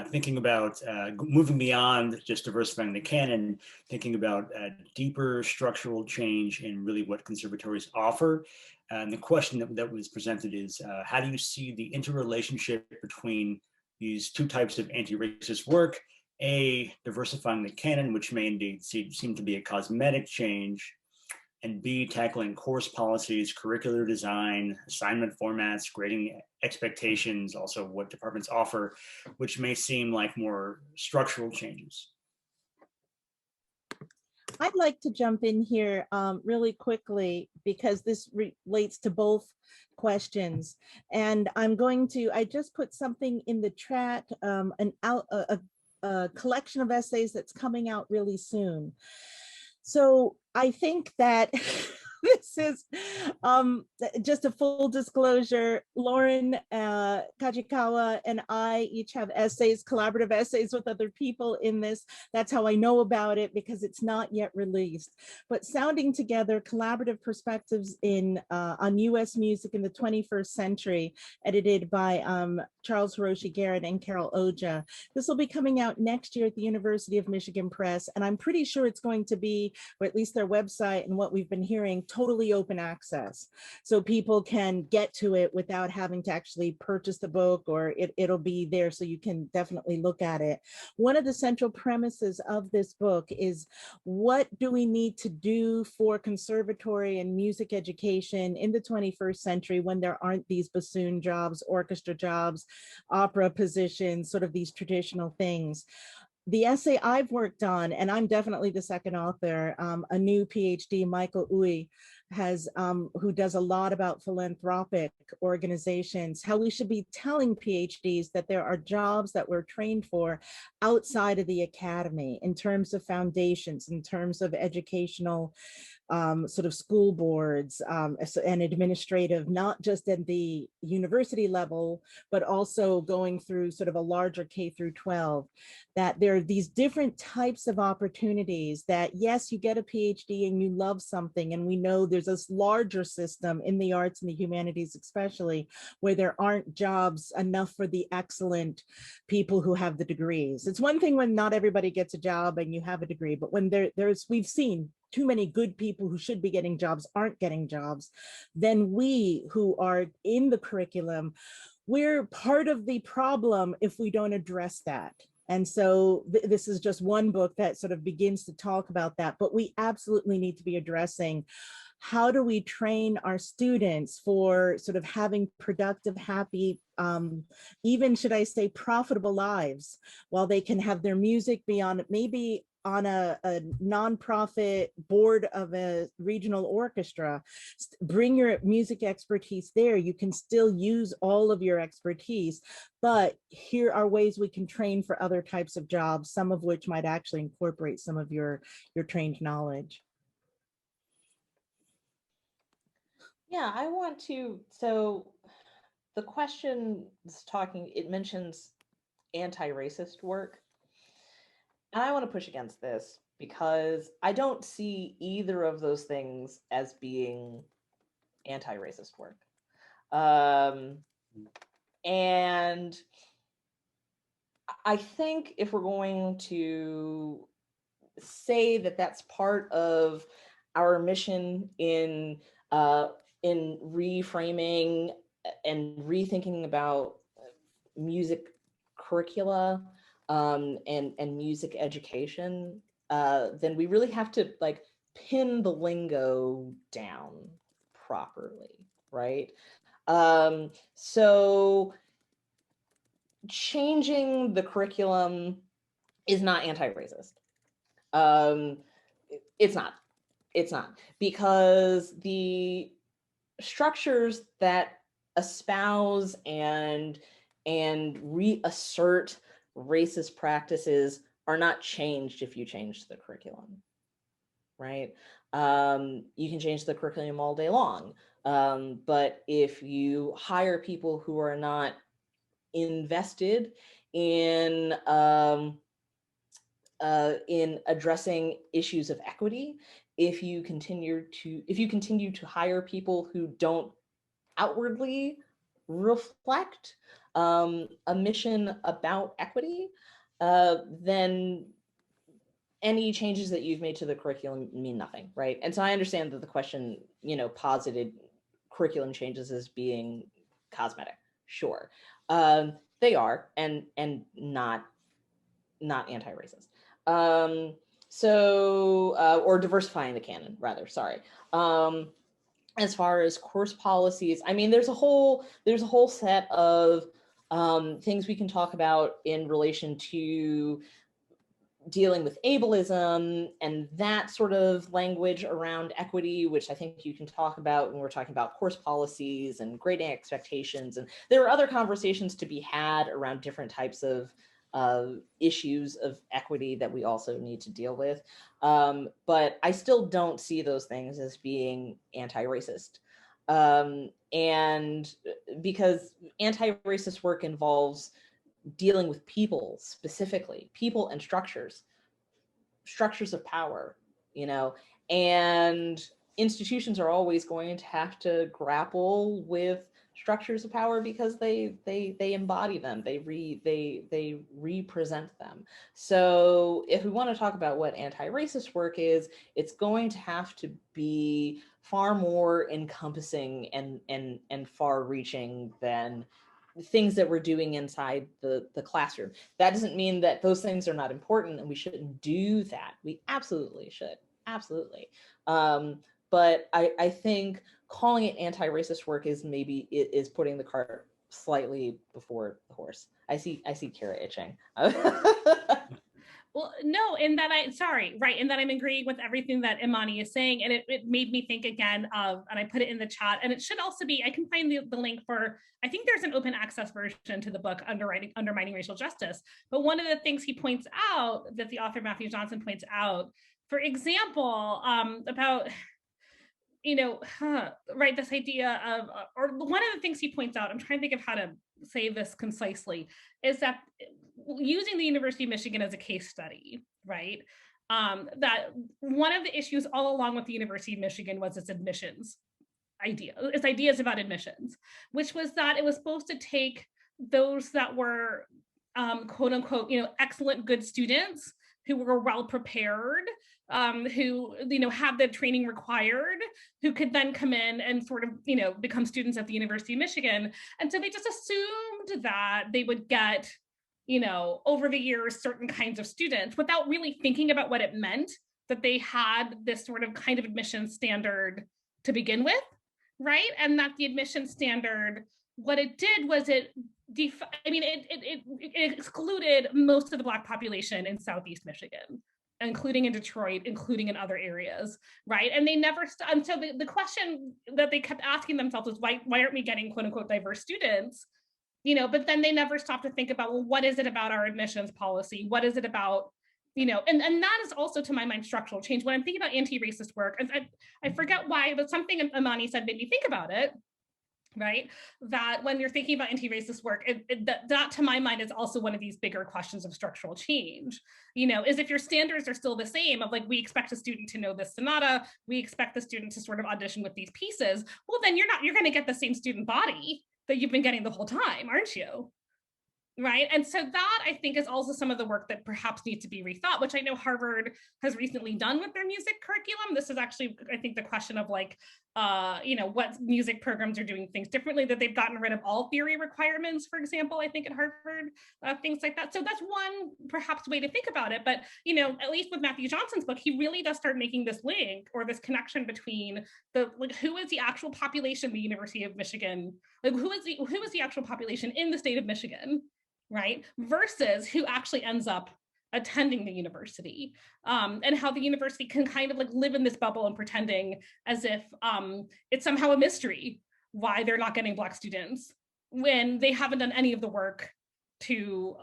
Thinking about moving beyond just diversifying the canon, thinking about deeper structural change in really what conservatories offer. And the question that was presented is, how do you see the interrelationship between these two types of anti-racist work? A, diversifying the canon, which may indeed seem to be a cosmetic change, and B, tackling course policies, curricular design, assignment formats, grading expectations, also what departments offer, which may seem like more structural changes. I'd like to jump in here really quickly because this relates to both questions. And I just put something in the chat, a collection of essays that's coming out really soon. So I think that this is just a full disclosure. Lauren Kajikawa and I each have essays, collaborative essays with other people in this. That's how I know about it, because it's not yet released. But Sounding Together, Collaborative Perspectives on U.S. Music in the 21st Century, edited by Charles Hiroshi Garrett and Carol Oja. This will be coming out next year at the University of Michigan Press, and I'm pretty sure it's going to be, or at least their website and what we've been hearing, totally open access. So people can get to it without having to actually purchase the book, or it'll be there so you can definitely look at it. One of the central premises of this book is, what do we need to do for conservatory and music education in the 21st century when there aren't these bassoon jobs, orchestra jobs, opera positions, sort of these traditional things. The essay I've worked on, and I'm definitely the second author, a new PhD, Michael Uy, who does a lot about philanthropic organizations, how we should be telling PhDs that there are jobs that we're trained for outside of the academy in terms of foundations, in terms of educational sort of school boards and administrative, not just at the university level, but also going through sort of a larger K through 12, that there are these different types of opportunities that, yes, you get a PhD and you love something, and we know there's this larger system in the arts and the humanities especially, where there aren't jobs enough for the excellent people who have the degrees. It's one thing when not everybody gets a job and you have a degree, but when we've seen too many good people who should be getting jobs aren't getting jobs, then we who are in the curriculum, we're part of the problem if we don't address that. And so this is just one book that sort of begins to talk about that, but we absolutely need to be addressing, how do we train our students for sort of having productive, happy, even, should I say, profitable lives, while they can have their music be on maybe on a nonprofit board of a regional orchestra. Bring your music expertise there. You can still use all of your expertise, but here are ways we can train for other types of jobs, some of which might actually incorporate some of your trained knowledge. Yeah, I want to, so the question is talking, it mentions anti-racist work. And I want to push against this because I don't see either of those things as being anti-racist work. And I think if we're going to say that that's part of our mission in reframing and rethinking about music curricula, and music education, then we really have to like pin the lingo down properly, right? So changing the curriculum is not anti-racist. It's not. It's not, because the structures that espouse and reassert racist practices are not changed if you change the curriculum, right? You can change the curriculum all day long, but if you hire people who are not invested in addressing issues of equity, if you continue to hire people who don't outwardly reflect a mission about equity, then any changes that you've made to the curriculum mean nothing, right? And so I understand that the question, posited curriculum changes as being cosmetic. Sure, they are, and not anti-racist. Or diversifying the canon, rather. Sorry. As far as course policies, I mean, there's a whole set of things we can talk about in relation to dealing with ableism and that sort of language around equity, which I think you can talk about when we're talking about course policies and grading expectations. And there are other conversations to be had around different types of issues of equity that we also need to deal with. But I still don't see those things as being anti-racist. And because anti-racist work involves dealing with people specifically, people and structures of power, and institutions are always going to have to grapple with structures of power because they embody them, they represent them. So if we want to talk about what anti-racist work is, it's going to have to be far more encompassing and far-reaching than things that we're doing inside the classroom. That doesn't mean that those things are not important and we shouldn't do that. We absolutely should, absolutely. But I think calling it anti-racist work is putting the cart slightly before the horse. I see Kara itching. Well, no, and that I'm agreeing with everything that Imani is saying. And it made me think again of, and I put it in the chat, and it should also be, I can find the link for, I think there's an open access version to the book, Undermining Racial Justice. But one of the things he points out, that the author Matthew Johnson points out, for example, about, this idea of, or one of the things he points out, I'm trying to think of how to say this concisely, is that using the University of Michigan as a case study, right? That one of the issues all along with the University of Michigan was its admissions idea, its ideas about admissions, which was that it was supposed to take those that were quote unquote, excellent, good students who were well prepared, who have the training required, who could then come in and sort of become students at the University of Michigan. And so they just assumed that they would get over the years certain kinds of students without really thinking about what it meant that they had this sort of kind of admission standard to begin with, right? And that the admission standard, what it did was it excluded most of the Black population in Southeast Michigan, including in Detroit, including in other areas, right? And they never, and so the question that they kept asking themselves was, why aren't we getting quote unquote diverse students? But then they never stopped to think about, well, what is it about our admissions policy? What is it about, and that is also, to my mind, structural change. When I'm thinking about anti-racist work, I forget why, but something Imani said made me think about it, right? That when you're thinking about anti-racist work, that to my mind is also one of these bigger questions of structural change, is if your standards are still the same of like, we expect a student to know this sonata, we expect the student to sort of audition with these pieces, well, then you're going to get the same student body that you've been getting the whole time, aren't you? Right. And so that, I think, is also some of the work that perhaps needs to be rethought, which I know Harvard has recently done with their music curriculum. This is actually, I think, the question of like, what music programs are doing things differently, that they've gotten rid of all theory requirements, for example, I think at Harvard, things like that. So that's one perhaps way to think about it. But, at least with Matthew Johnson's book, he really does start making this link or this connection between who is the actual population of the University of Michigan, who is the actual population in the state of Michigan, right? Versus who actually ends up attending the university, and how the university can kind of live in this bubble and pretending as if it's somehow a mystery why they're not getting Black students when they haven't done any of the work to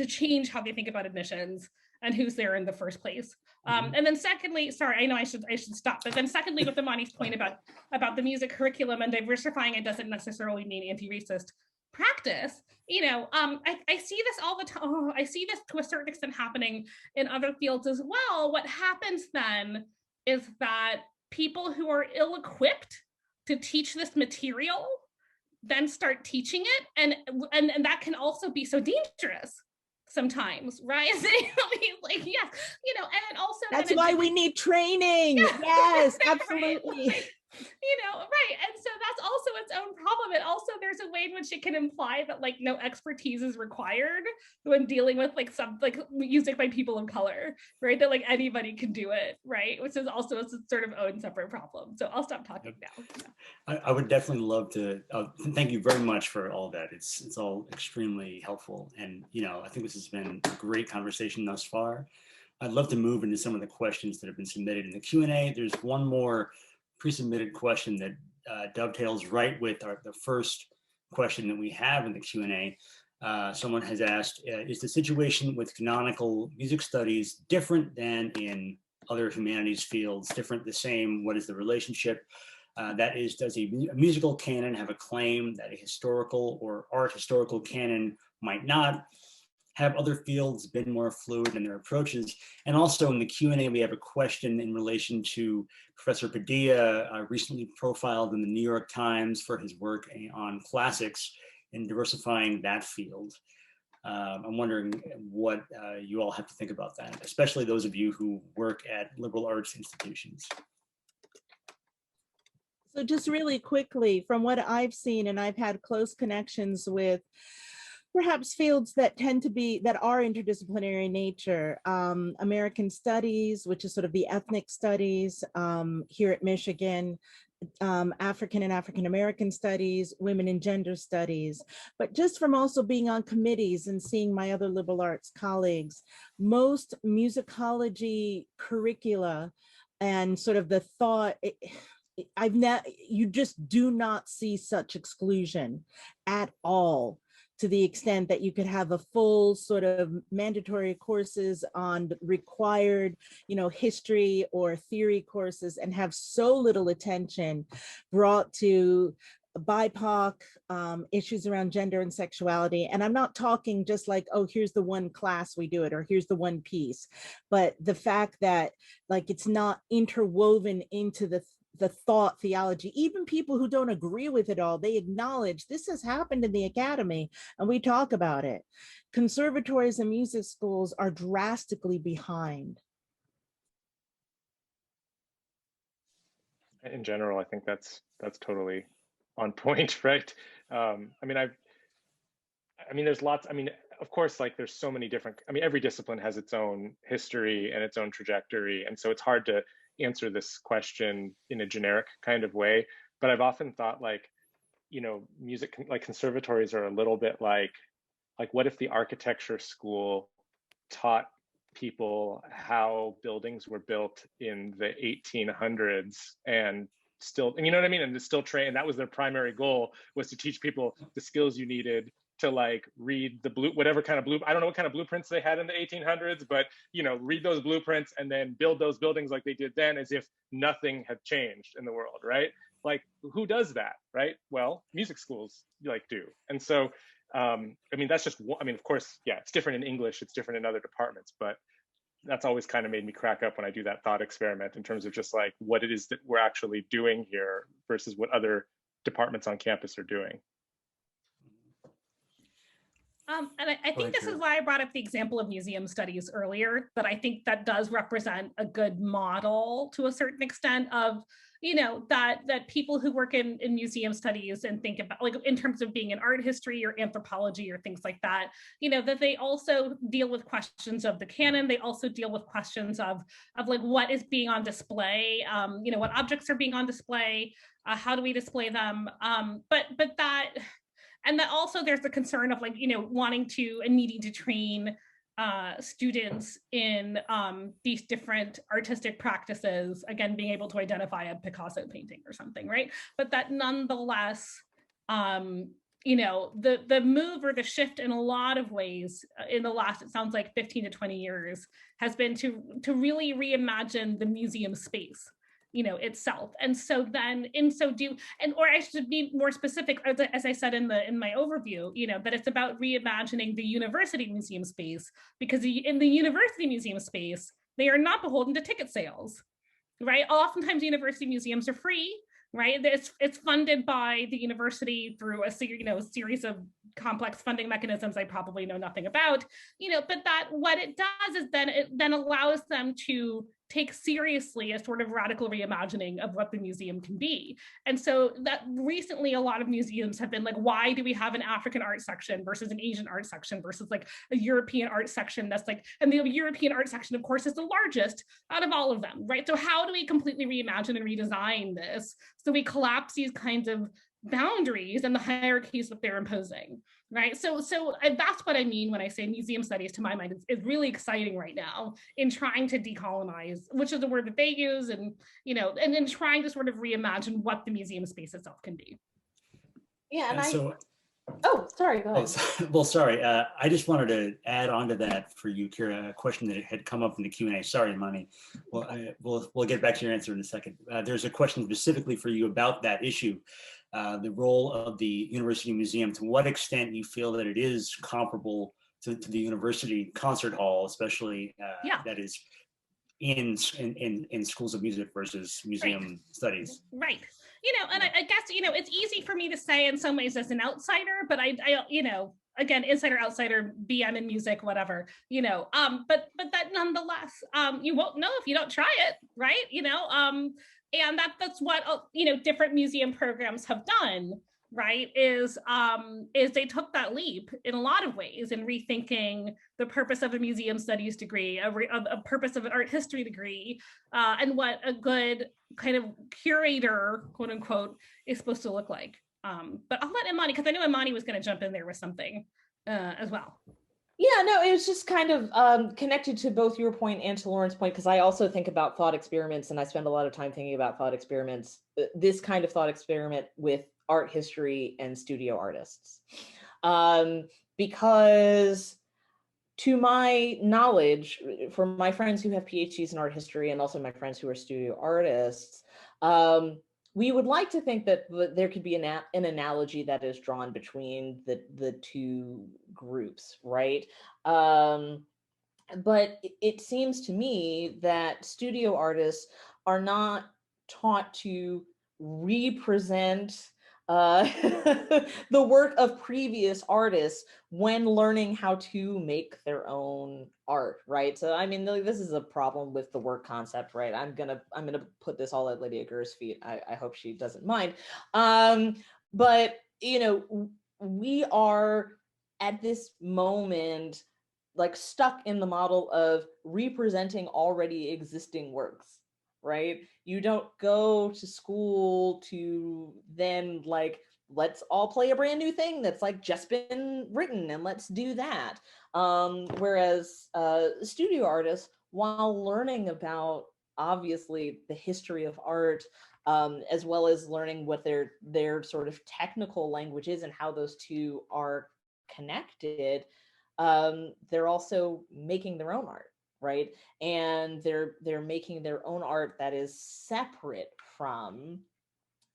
change how they think about admissions and who's there in the first place. And then secondly, sorry, I know I should stop, but then secondly, with Imani's point about the music curriculum and diversifying, it doesn't necessarily mean anti-racist practice. I see this all the time. Oh, I see this to a certain extent happening in other fields as well. What happens then is that people who are ill-equipped to teach this material then start teaching it, and that can also be so dangerous sometimes, right? Yes, and also That's why we need training. Yes, absolutely. Right. And so that's also its own problem. And also there's a way in which it can imply that no expertise is required when dealing with music by people of color, right? That anybody can do it, right? Which is also a sort of own separate problem. So I'll stop talking now. I would definitely love to, thank you very much for all that. It's all extremely helpful. And, I think this has been a great conversation thus far. I'd love to move into some of the questions that have been submitted in the Q&A. There's one more pre-submitted question that dovetails right with the first question that we have in the Q&A. Someone has asked, is the situation with canonical music studies different than in other humanities fields? Different, the same? What is the relationship? That is, does a musical canon have a claim that a historical or art historical canon might not? Have other fields been more fluid in their approaches? And also in the Q&A, we have a question in relation to Professor Padilla, recently profiled in the New York Times for his work on classics and diversifying that field. I'm wondering what you all have to think about that, especially those of you who work at liberal arts institutions. So just really quickly, from what I've seen, and I've had close connections with perhaps fields that are interdisciplinary in nature. American Studies, which is sort of the ethnic studies here at Michigan, African and African American studies, women and gender studies, but just from also being on committees and seeing my other liberal arts colleagues, most musicology curricula and sort of the thought, you just do not see such exclusion at all, to the extent that you could have a full sort of mandatory courses on required, history or theory courses, and have so little attention brought to BIPOC issues around gender and sexuality. And I'm not talking just oh, here's the one class we do it, or here's the one piece, but the fact that it's not interwoven into the thought theology. Even people who don't agree with it all, they acknowledge this has happened in the academy and we talk about it. Conservatories and music schools are drastically behind. In general, I think that's totally on point, right? There's lots, of course, there's so many different, every discipline has its own history and its own trajectory. And so it's hard to answer this question in a generic kind of way, but I've often thought music, conservatories are a little bit like what if the architecture school taught people how buildings were built in the 1800s and still, you know what I mean? And to still train, that was their primary goal, was to teach people the skills you needed to read the whatever kind of I don't know what kind of blueprints they had in the 1800s, but read those blueprints and then build those buildings like they did then, as if nothing had changed in the world, right? Who does that, right? Well, music schools do. And so that's just one, of course, yeah, it's different in English, it's different in other departments, but that's always kind of made me crack up when I do that thought experiment in terms of just what it is that we're actually doing here versus what other departments on campus are doing. And I think Thank this is you. why I brought up the example of museum studies earlier, that I think that does represent a good model to a certain extent of, that people who work in museum studies and think about, like, in terms of being in art history or anthropology or things like that, that they also deal with questions of the canon. They also deal with questions of like what is being on display, what objects are being on display, how do we display them? But that, and that also there's the concern of, like, wanting to and needing to train students in these different artistic practices, again, being able to identify a Picasso painting or something, right? But that nonetheless, the move or the shift in a lot of ways in the last, it sounds like 15 to 20 years, has been to really reimagine the museum space, itself. And so then or I should be more specific, as I said in my overview, that it's about reimagining the university museum space, because in the university museum space, they are not beholden to ticket sales, right? Oftentimes university museums are free, right? It's funded by the university through a series of complex funding mechanisms I probably know nothing about, but that what it does is then it then allows them to take seriously a sort of radical reimagining of what the museum can be. And so that recently a lot of museums have been like, why do we have an African art section versus an Asian art section versus like a European art section that's like, and the European art section, of course, is the largest out of all of them, right? So how do we completely reimagine and redesign this so we collapse these kinds of boundaries and the hierarchies that they're imposing, right? So that's what I mean when I say museum studies, to my mind, is really exciting right now in trying to decolonize, which is the word that they use, and and in trying to sort of reimagine what the museum space itself can be. Yeah, and so, oh, sorry, go ahead. well, sorry, I just wanted to add on to that for you, Kira, a question that had come up in the Q&A. Sorry, Imani. Well, we'll get back to your answer in a second. There's a question specifically for you about that issue. The role of the university museum, to what extent you feel that it is comparable to the university concert hall, especially that is in schools of music versus museum studies. Right. And I guess, it's easy for me to say in some ways as an outsider, but I again, insider, outsider, BM in music, whatever, but that nonetheless, you won't know if you don't try it, right? And that's what, different museum programs have done, right? Is they took that leap in a lot of ways in rethinking the purpose of a museum studies degree, a purpose of an art history degree, and what a good kind of curator, quote unquote, is supposed to look like. But I'll let Imani, because I know Imani was going to jump in there with something as well. Yeah, no, it was just kind of connected to both your point and to Lauren's point, because I also think about thought experiments, and I spend a lot of time thinking about thought experiments, this kind of thought experiment with art history and studio artists. Because to my knowledge, for my friends who have PhDs in art history and also my friends who are studio artists, we would like to think that there could be an analogy that is drawn between the two groups, right? But it seems to me that studio artists are not taught to represent the work of previous artists when learning how to make their own art, right? So I mean, this is a problem with the work concept, right? I'm gonna put this all at Lydia Gurr's feet. I hope she doesn't mind. But we are at this moment like stuck in the model of representing already existing works, right? You don't go to school to then like, let's all play a brand new thing that's like just been written and let's do that. Whereas studio artists, while learning about obviously the history of art, as well as learning what their sort of technical language is and how those two are connected, they're also making their own art, right? And they're making their own art that is separate from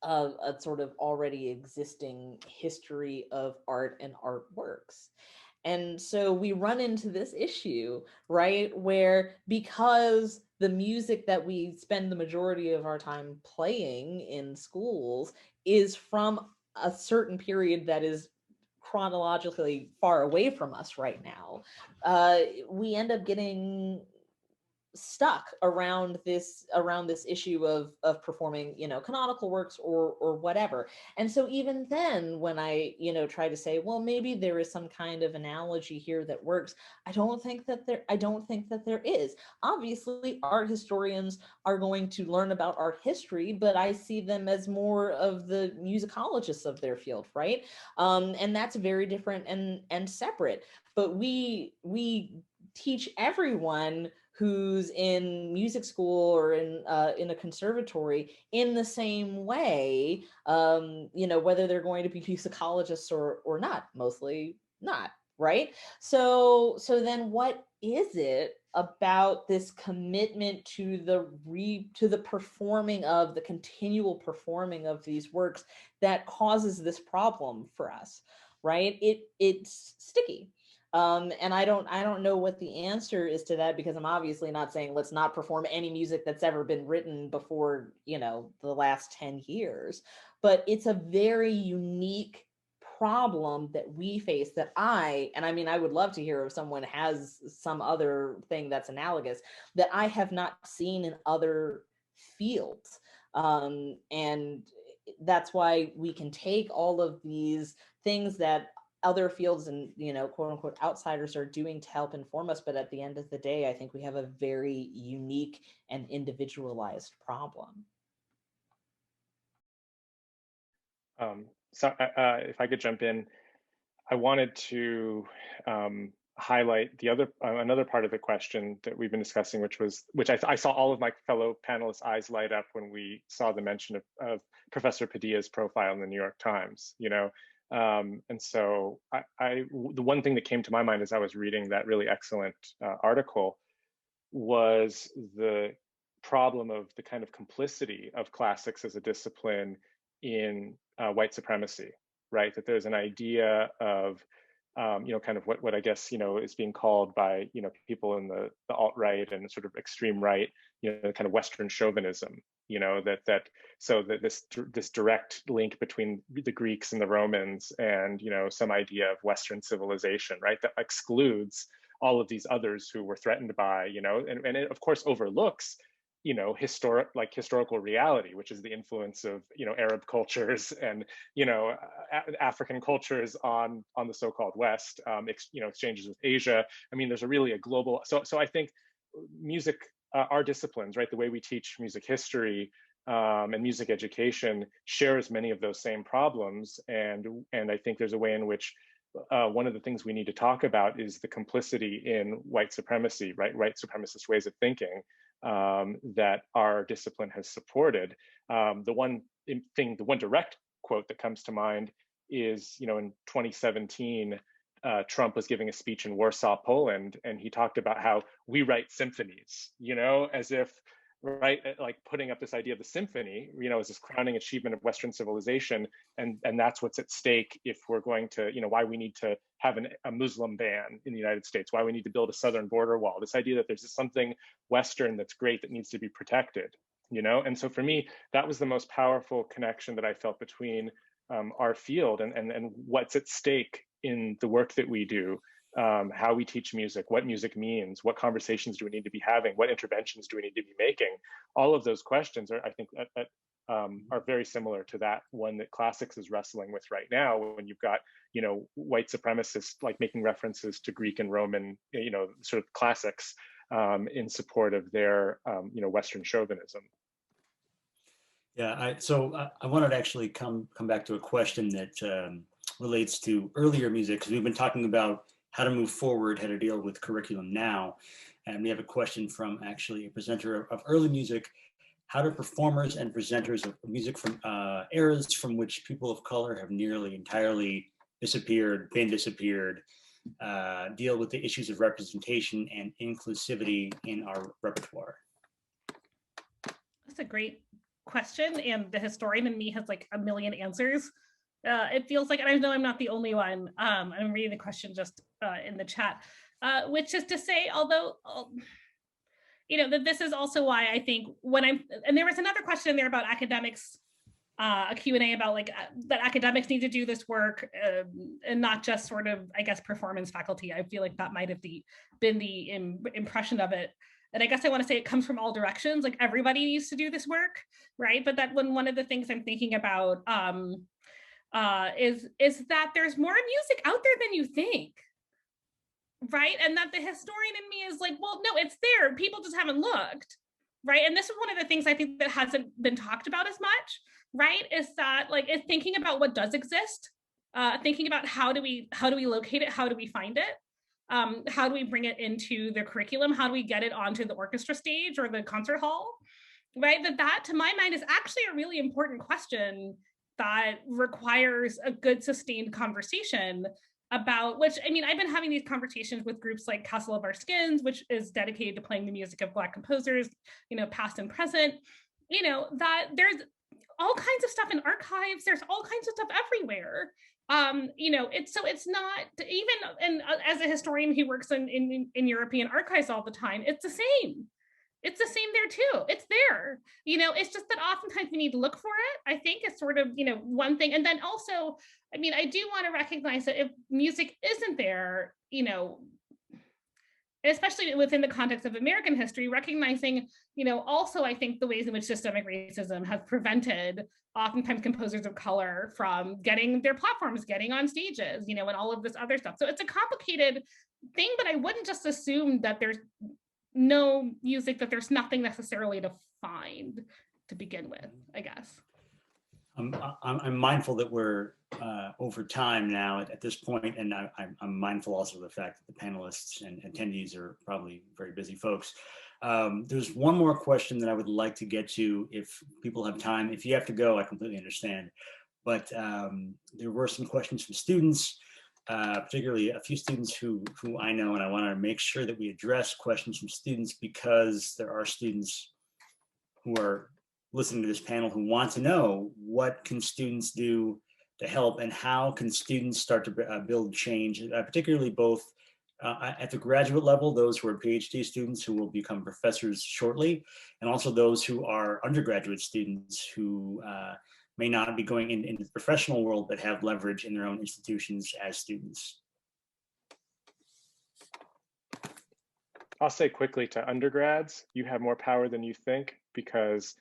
a sort of already existing history of art and artworks. And so we run into this issue, right? Where because the music that we spend the majority of our time playing in schools is from a certain period that is chronologically far away from us right now, we end up getting stuck around this issue of performing, you know, canonical works or whatever. And so even then, when I, you know, try to say, well, maybe there is some kind of analogy here that works, I don't think that there is. Obviously, art historians are going to learn about art history, but I see them as more of the musicologists of their field, right? And that's very different and separate. But we teach everyone who's in music school or in a conservatory in the same way, you know, whether they're going to be musicologists or not, mostly not, right? So then what is it about this commitment to the performing of the continual performing of these works that causes this problem for us, right? It's sticky. And I don't know what the answer is to that, because I'm obviously not saying let's not perform any music that's ever been written before, you know, the last 10 years. But it's a very unique problem that we face that I mean, I would love to hear if someone has some other thing that's analogous that I have not seen in other fields. And that's why we can take all of these things that other fields and, you know, quote unquote outsiders are doing to help inform us, but at the end of the day, I think we have a very unique and individualized problem. So if I could jump in, I wanted to highlight the other another part of the question that we've been discussing, which I saw all of my fellow panelists' eyes light up when we saw the mention of Professor Padilla's profile in the New York Times. You know, and so the one thing that came to my mind as I was reading that really excellent article was the problem of the kind of complicity of classics as a discipline in white supremacy, right? That there's an idea of, you know, kind of what I guess, you know, is being called by, you know, people in the alt-right and sort of extreme right, you know, kind of Western chauvinism, you know, so that this direct link between the Greeks and the Romans and, you know, some idea of Western civilization, right? That excludes all of these others who were threatened by, you know, and it of course overlooks, you know, historical reality, which is the influence of, you know, Arab cultures and, you know, African cultures on the so-called West, you know, exchanges with Asia. I mean, there's really a global, so I think music, our disciplines, right, the way we teach music history and music education shares many of those same problems. And I think there's a way in which one of the things we need to talk about is the complicity in white supremacy, right? White supremacist ways of thinking that our discipline has supported. The one direct quote that comes to mind is, you know, in 2017, Trump was giving a speech in Warsaw, Poland, and he talked about how we write symphonies, you know, as if, right, like putting up this idea of the symphony, you know, as this crowning achievement of Western civilization, and that's what's at stake if we're going to, you know, why we need to have a Muslim ban in the United States, why we need to build a southern border wall, this idea that there's something Western that's great that needs to be protected, you know. And so for me, that was the most powerful connection that I felt between our field and what's at stake in the work that we do. How we teach music, what music means, what conversations do we need to be having, what interventions do we need to be making? All of those questions are, I think, are very similar to that one that classics is wrestling with right now, when you've got, you know, white supremacists like making references to Greek and Roman, you know, sort of classics in support of their, you know, Western chauvinism. Yeah, I wanted to actually come back to a question that relates to earlier music, because we've been talking about how to move forward, how to deal with curriculum now. And we have a question from actually a presenter of early music. How do performers and presenters of music from eras from which people of color have nearly entirely been disappeared, deal with the issues of representation and inclusivity in our repertoire? That's a great question. And the historian in me has like a million answers. It feels like, and I know I'm not the only one. I'm reading the question just in the chat, which is to say, although, you know, that this is also why I think and there was another question in there about academics a Q&A about like that academics need to do this work and not just sort of, I guess, performance faculty. I feel like that might have been the impression of it. And I guess I want to say it comes from all directions, like everybody needs to do this work, right? But that one of the things I'm thinking about is that there's more music out there than you think, right? And that the historian in me is like, well, no, it's there. People just haven't looked, right? And this is one of the things I think that hasn't been talked about as much, right? Is that like is thinking about what does exist, thinking about how do we locate it, how do we find it, how do we bring it into the curriculum, how do we get it onto the orchestra stage or the concert hall, right? That to my mind is actually a really important question that requires a good sustained conversation about, which, I mean, I've been having these conversations with groups like Castle of Our Skins, which is dedicated to playing the music of Black composers, you know, past and present, you know, that there's all kinds of stuff in archives, there's all kinds of stuff everywhere. You know, it's not even, and as a historian who works in European archives all the time, it's the same. It's the same there too. It's there. You know, it's just that oftentimes we need to look for it. I think it's sort of, you know, one thing. And then also, I mean, I do want to recognize that if music isn't there, you know, especially within the context of American history, recognizing, you know, also I think the ways in which systemic racism has prevented oftentimes composers of color from getting their platforms, getting on stages, you know, and all of this other stuff. So it's a complicated thing, but I wouldn't just assume that there's no music, that there's nothing necessarily to find to begin with, I guess. I'm mindful that we're over time now at this point, and I'm mindful also of the fact that the panelists and attendees are probably very busy folks. There's one more question that I would like to get to if people have time. If you have to go, I completely understand. But there were some questions from students, particularly a few students who I know, and I want to make sure that we address questions from students because there are students who are listening to this panel who want to know what can students do to help and how can students start to build change, particularly both at the graduate level, those who are PhD students who will become professors shortly, and also those who are undergraduate students who may not be going into the professional world but have leverage in their own institutions as students. I'll say quickly to undergrads, you have more power than you think because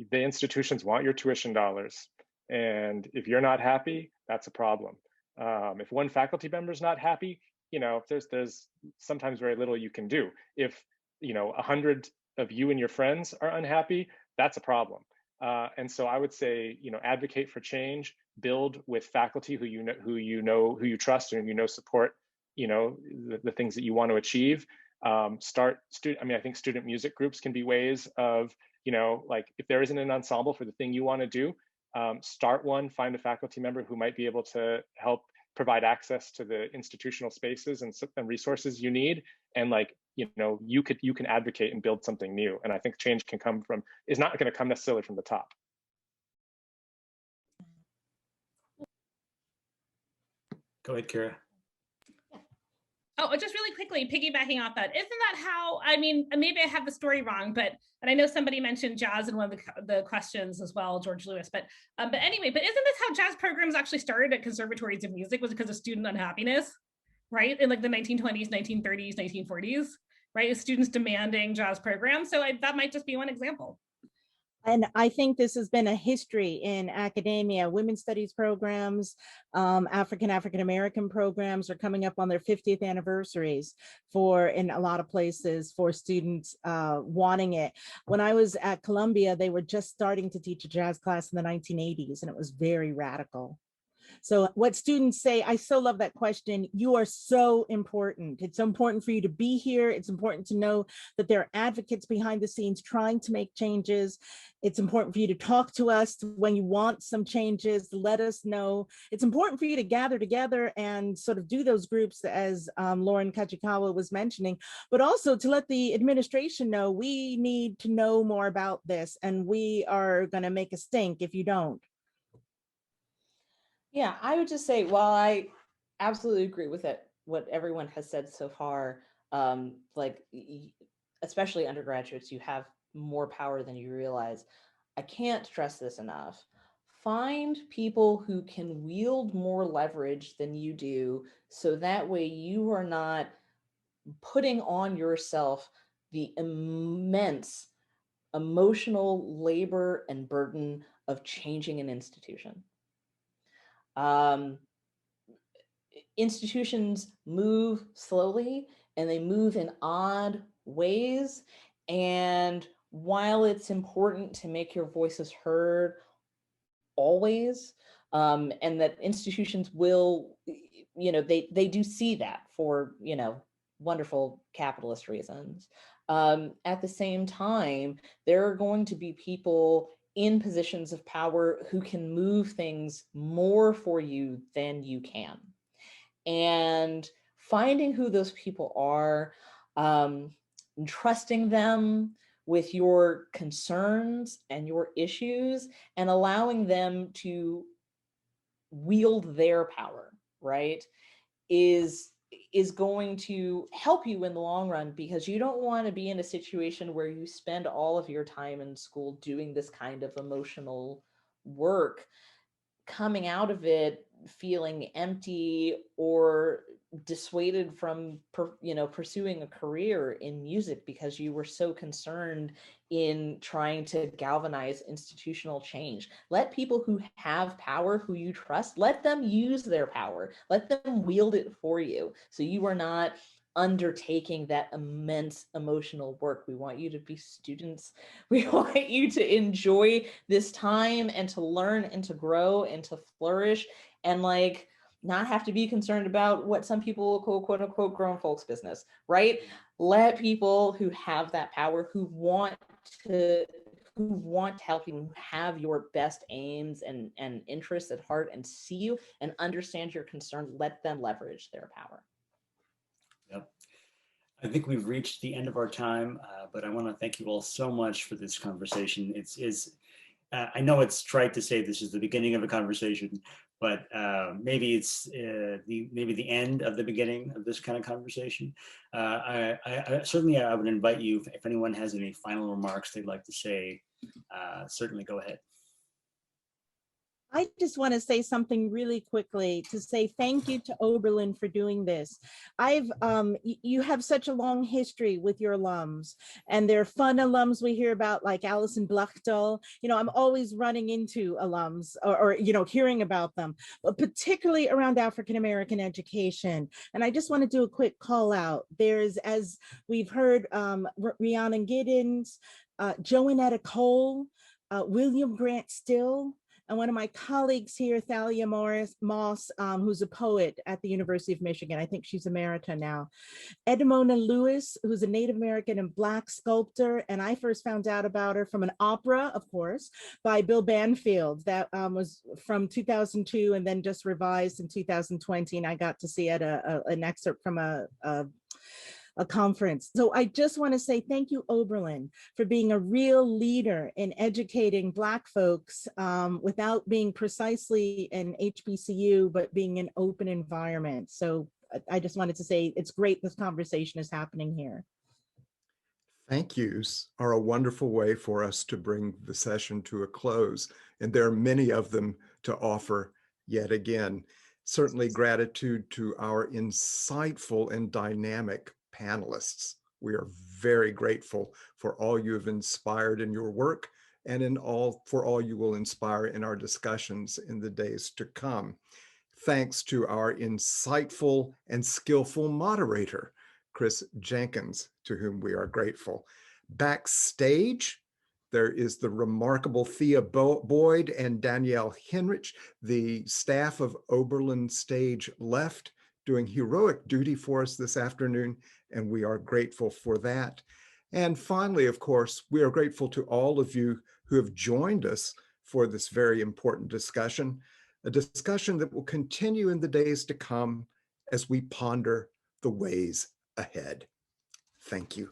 the institutions want your tuition dollars. And if you're not happy, that's a problem. If one faculty member is not happy, you know, there's sometimes very little you can do. If, you know, 100 of you and your friends are unhappy, that's a problem. And so I would say, you know, advocate for change, build with faculty who you trust and you know support, you know, the things that you want to achieve. I think student music groups can be ways of, you know, like if there isn't an ensemble for the thing you want to do, start one, find a faculty member who might be able to help provide access to the institutional spaces and resources you need. And like, you know, you can advocate and build something new. And I think change is not going to come necessarily from the top. Go ahead, Kira. Oh, just really quickly, piggybacking off that, isn't that how, I mean, maybe I have the story wrong, but I know somebody mentioned jazz in one of the questions as well, George Lewis, but anyway, but isn't this how jazz programs actually started at conservatories of music? Was because of student unhappiness, right? In like the 1920s, 1930s, 1940s, right? Students demanding jazz programs. So that might just be one example. And I think this has been a history in academia. Women's studies programs, African-American programs are coming up on their 50th anniversaries in a lot of places for students wanting it. When I was at Columbia, they were just starting to teach a jazz class in the 1980s, and it was very radical. So what students say, I so love that question. You are so important. It's so important for you to be here. It's important to know that there are advocates behind the scenes trying to make changes. It's important for you to talk to us when you want some changes, let us know. It's important for you to gather together and sort of do those groups as Lauren Kachikawa was mentioning, but also to let the administration know we need to know more about this and we are going to make a stink if you don't. Yeah, I would just say, while I absolutely agree with it, what everyone has said so far, like especially undergraduates, you have more power than you realize. I can't stress this enough. find people who can wield more leverage than you do, so that way you are not putting on yourself the immense emotional labor and burden of changing an institution. Institutions move slowly and they move in odd ways. And while it's important to make your voices heard always, and that institutions will, they do see that for, wonderful capitalist reasons. At the same time, there are going to be people in positions of power who can move things more for you than you can. And finding who those people are, trusting them with your concerns and your issues, and allowing them to wield their power, right, is going to help you in the long run, because you don't want to be in a situation where you spend all of your time in school doing this kind of emotional work, coming out of it feeling empty or dissuaded from pursuing a career in music because you were so concerned in trying to galvanize institutional change. Let people who have power, who you trust, let them use their power, let them wield it for you, so you are not undertaking that immense emotional work. We want you to be students. We want you to enjoy this time and to learn and to grow and to flourish, and like not have to be concerned about what some people will call quote unquote grown folks business, right? Let people who have that power, who want to help you, who have your best aims and interests at heart and see you and understand your concern, let them leverage their power. Yep. I think we've reached the end of our time, but I want to thank you all so much for this conversation. I know it's trite to say this is the beginning of a conversation, but maybe it's maybe the end of the beginning of this kind of conversation. I certainly I would invite you, if anyone has any final remarks they'd like to say, certainly go ahead. I just want to say something really quickly to say thank you to Oberlin for doing this. You have such a long history with your alums, and they're fun alums we hear about, like Alison Blachtel. I'm always running into alums or hearing about them, but particularly around African-American education. And I just want to do a quick call out. There's, as we've heard, Rhiannon Giddens, Joannetta Cole, William Grant Still, and one of my colleagues here, Thalia Moss, who's a poet at the University of Michigan. I think she's Emerita now. Edmona Lewis, who's a Native American and Black sculptor. And I first found out about her from an opera, of course, by Bill Banfield. That was from 2002 and then just revised in 2020. And I got to see an excerpt from a conference. So I just want to say thank you, Oberlin, for being a real leader in educating Black folks without being precisely an HBCU, but being an open environment. So I just wanted to say it's great this conversation is happening here. Thank yous are a wonderful way for us to bring the session to a close, and there are many of them to offer yet again. Certainly gratitude to our insightful and dynamic panelists. We are very grateful for all you have inspired in your work and for all you will inspire in our discussions in the days to come. Thanks to our insightful and skillful moderator, Chris Jenkins, to whom we are grateful. Backstage, there is the remarkable Thea Boyd and Danielle Henrich, the staff of Oberlin Stage Left, doing heroic duty for us this afternoon, and we are grateful for that. And finally, of course, we are grateful to all of you who have joined us for this very important discussion, a discussion that will continue in the days to come as we ponder the ways ahead. Thank you.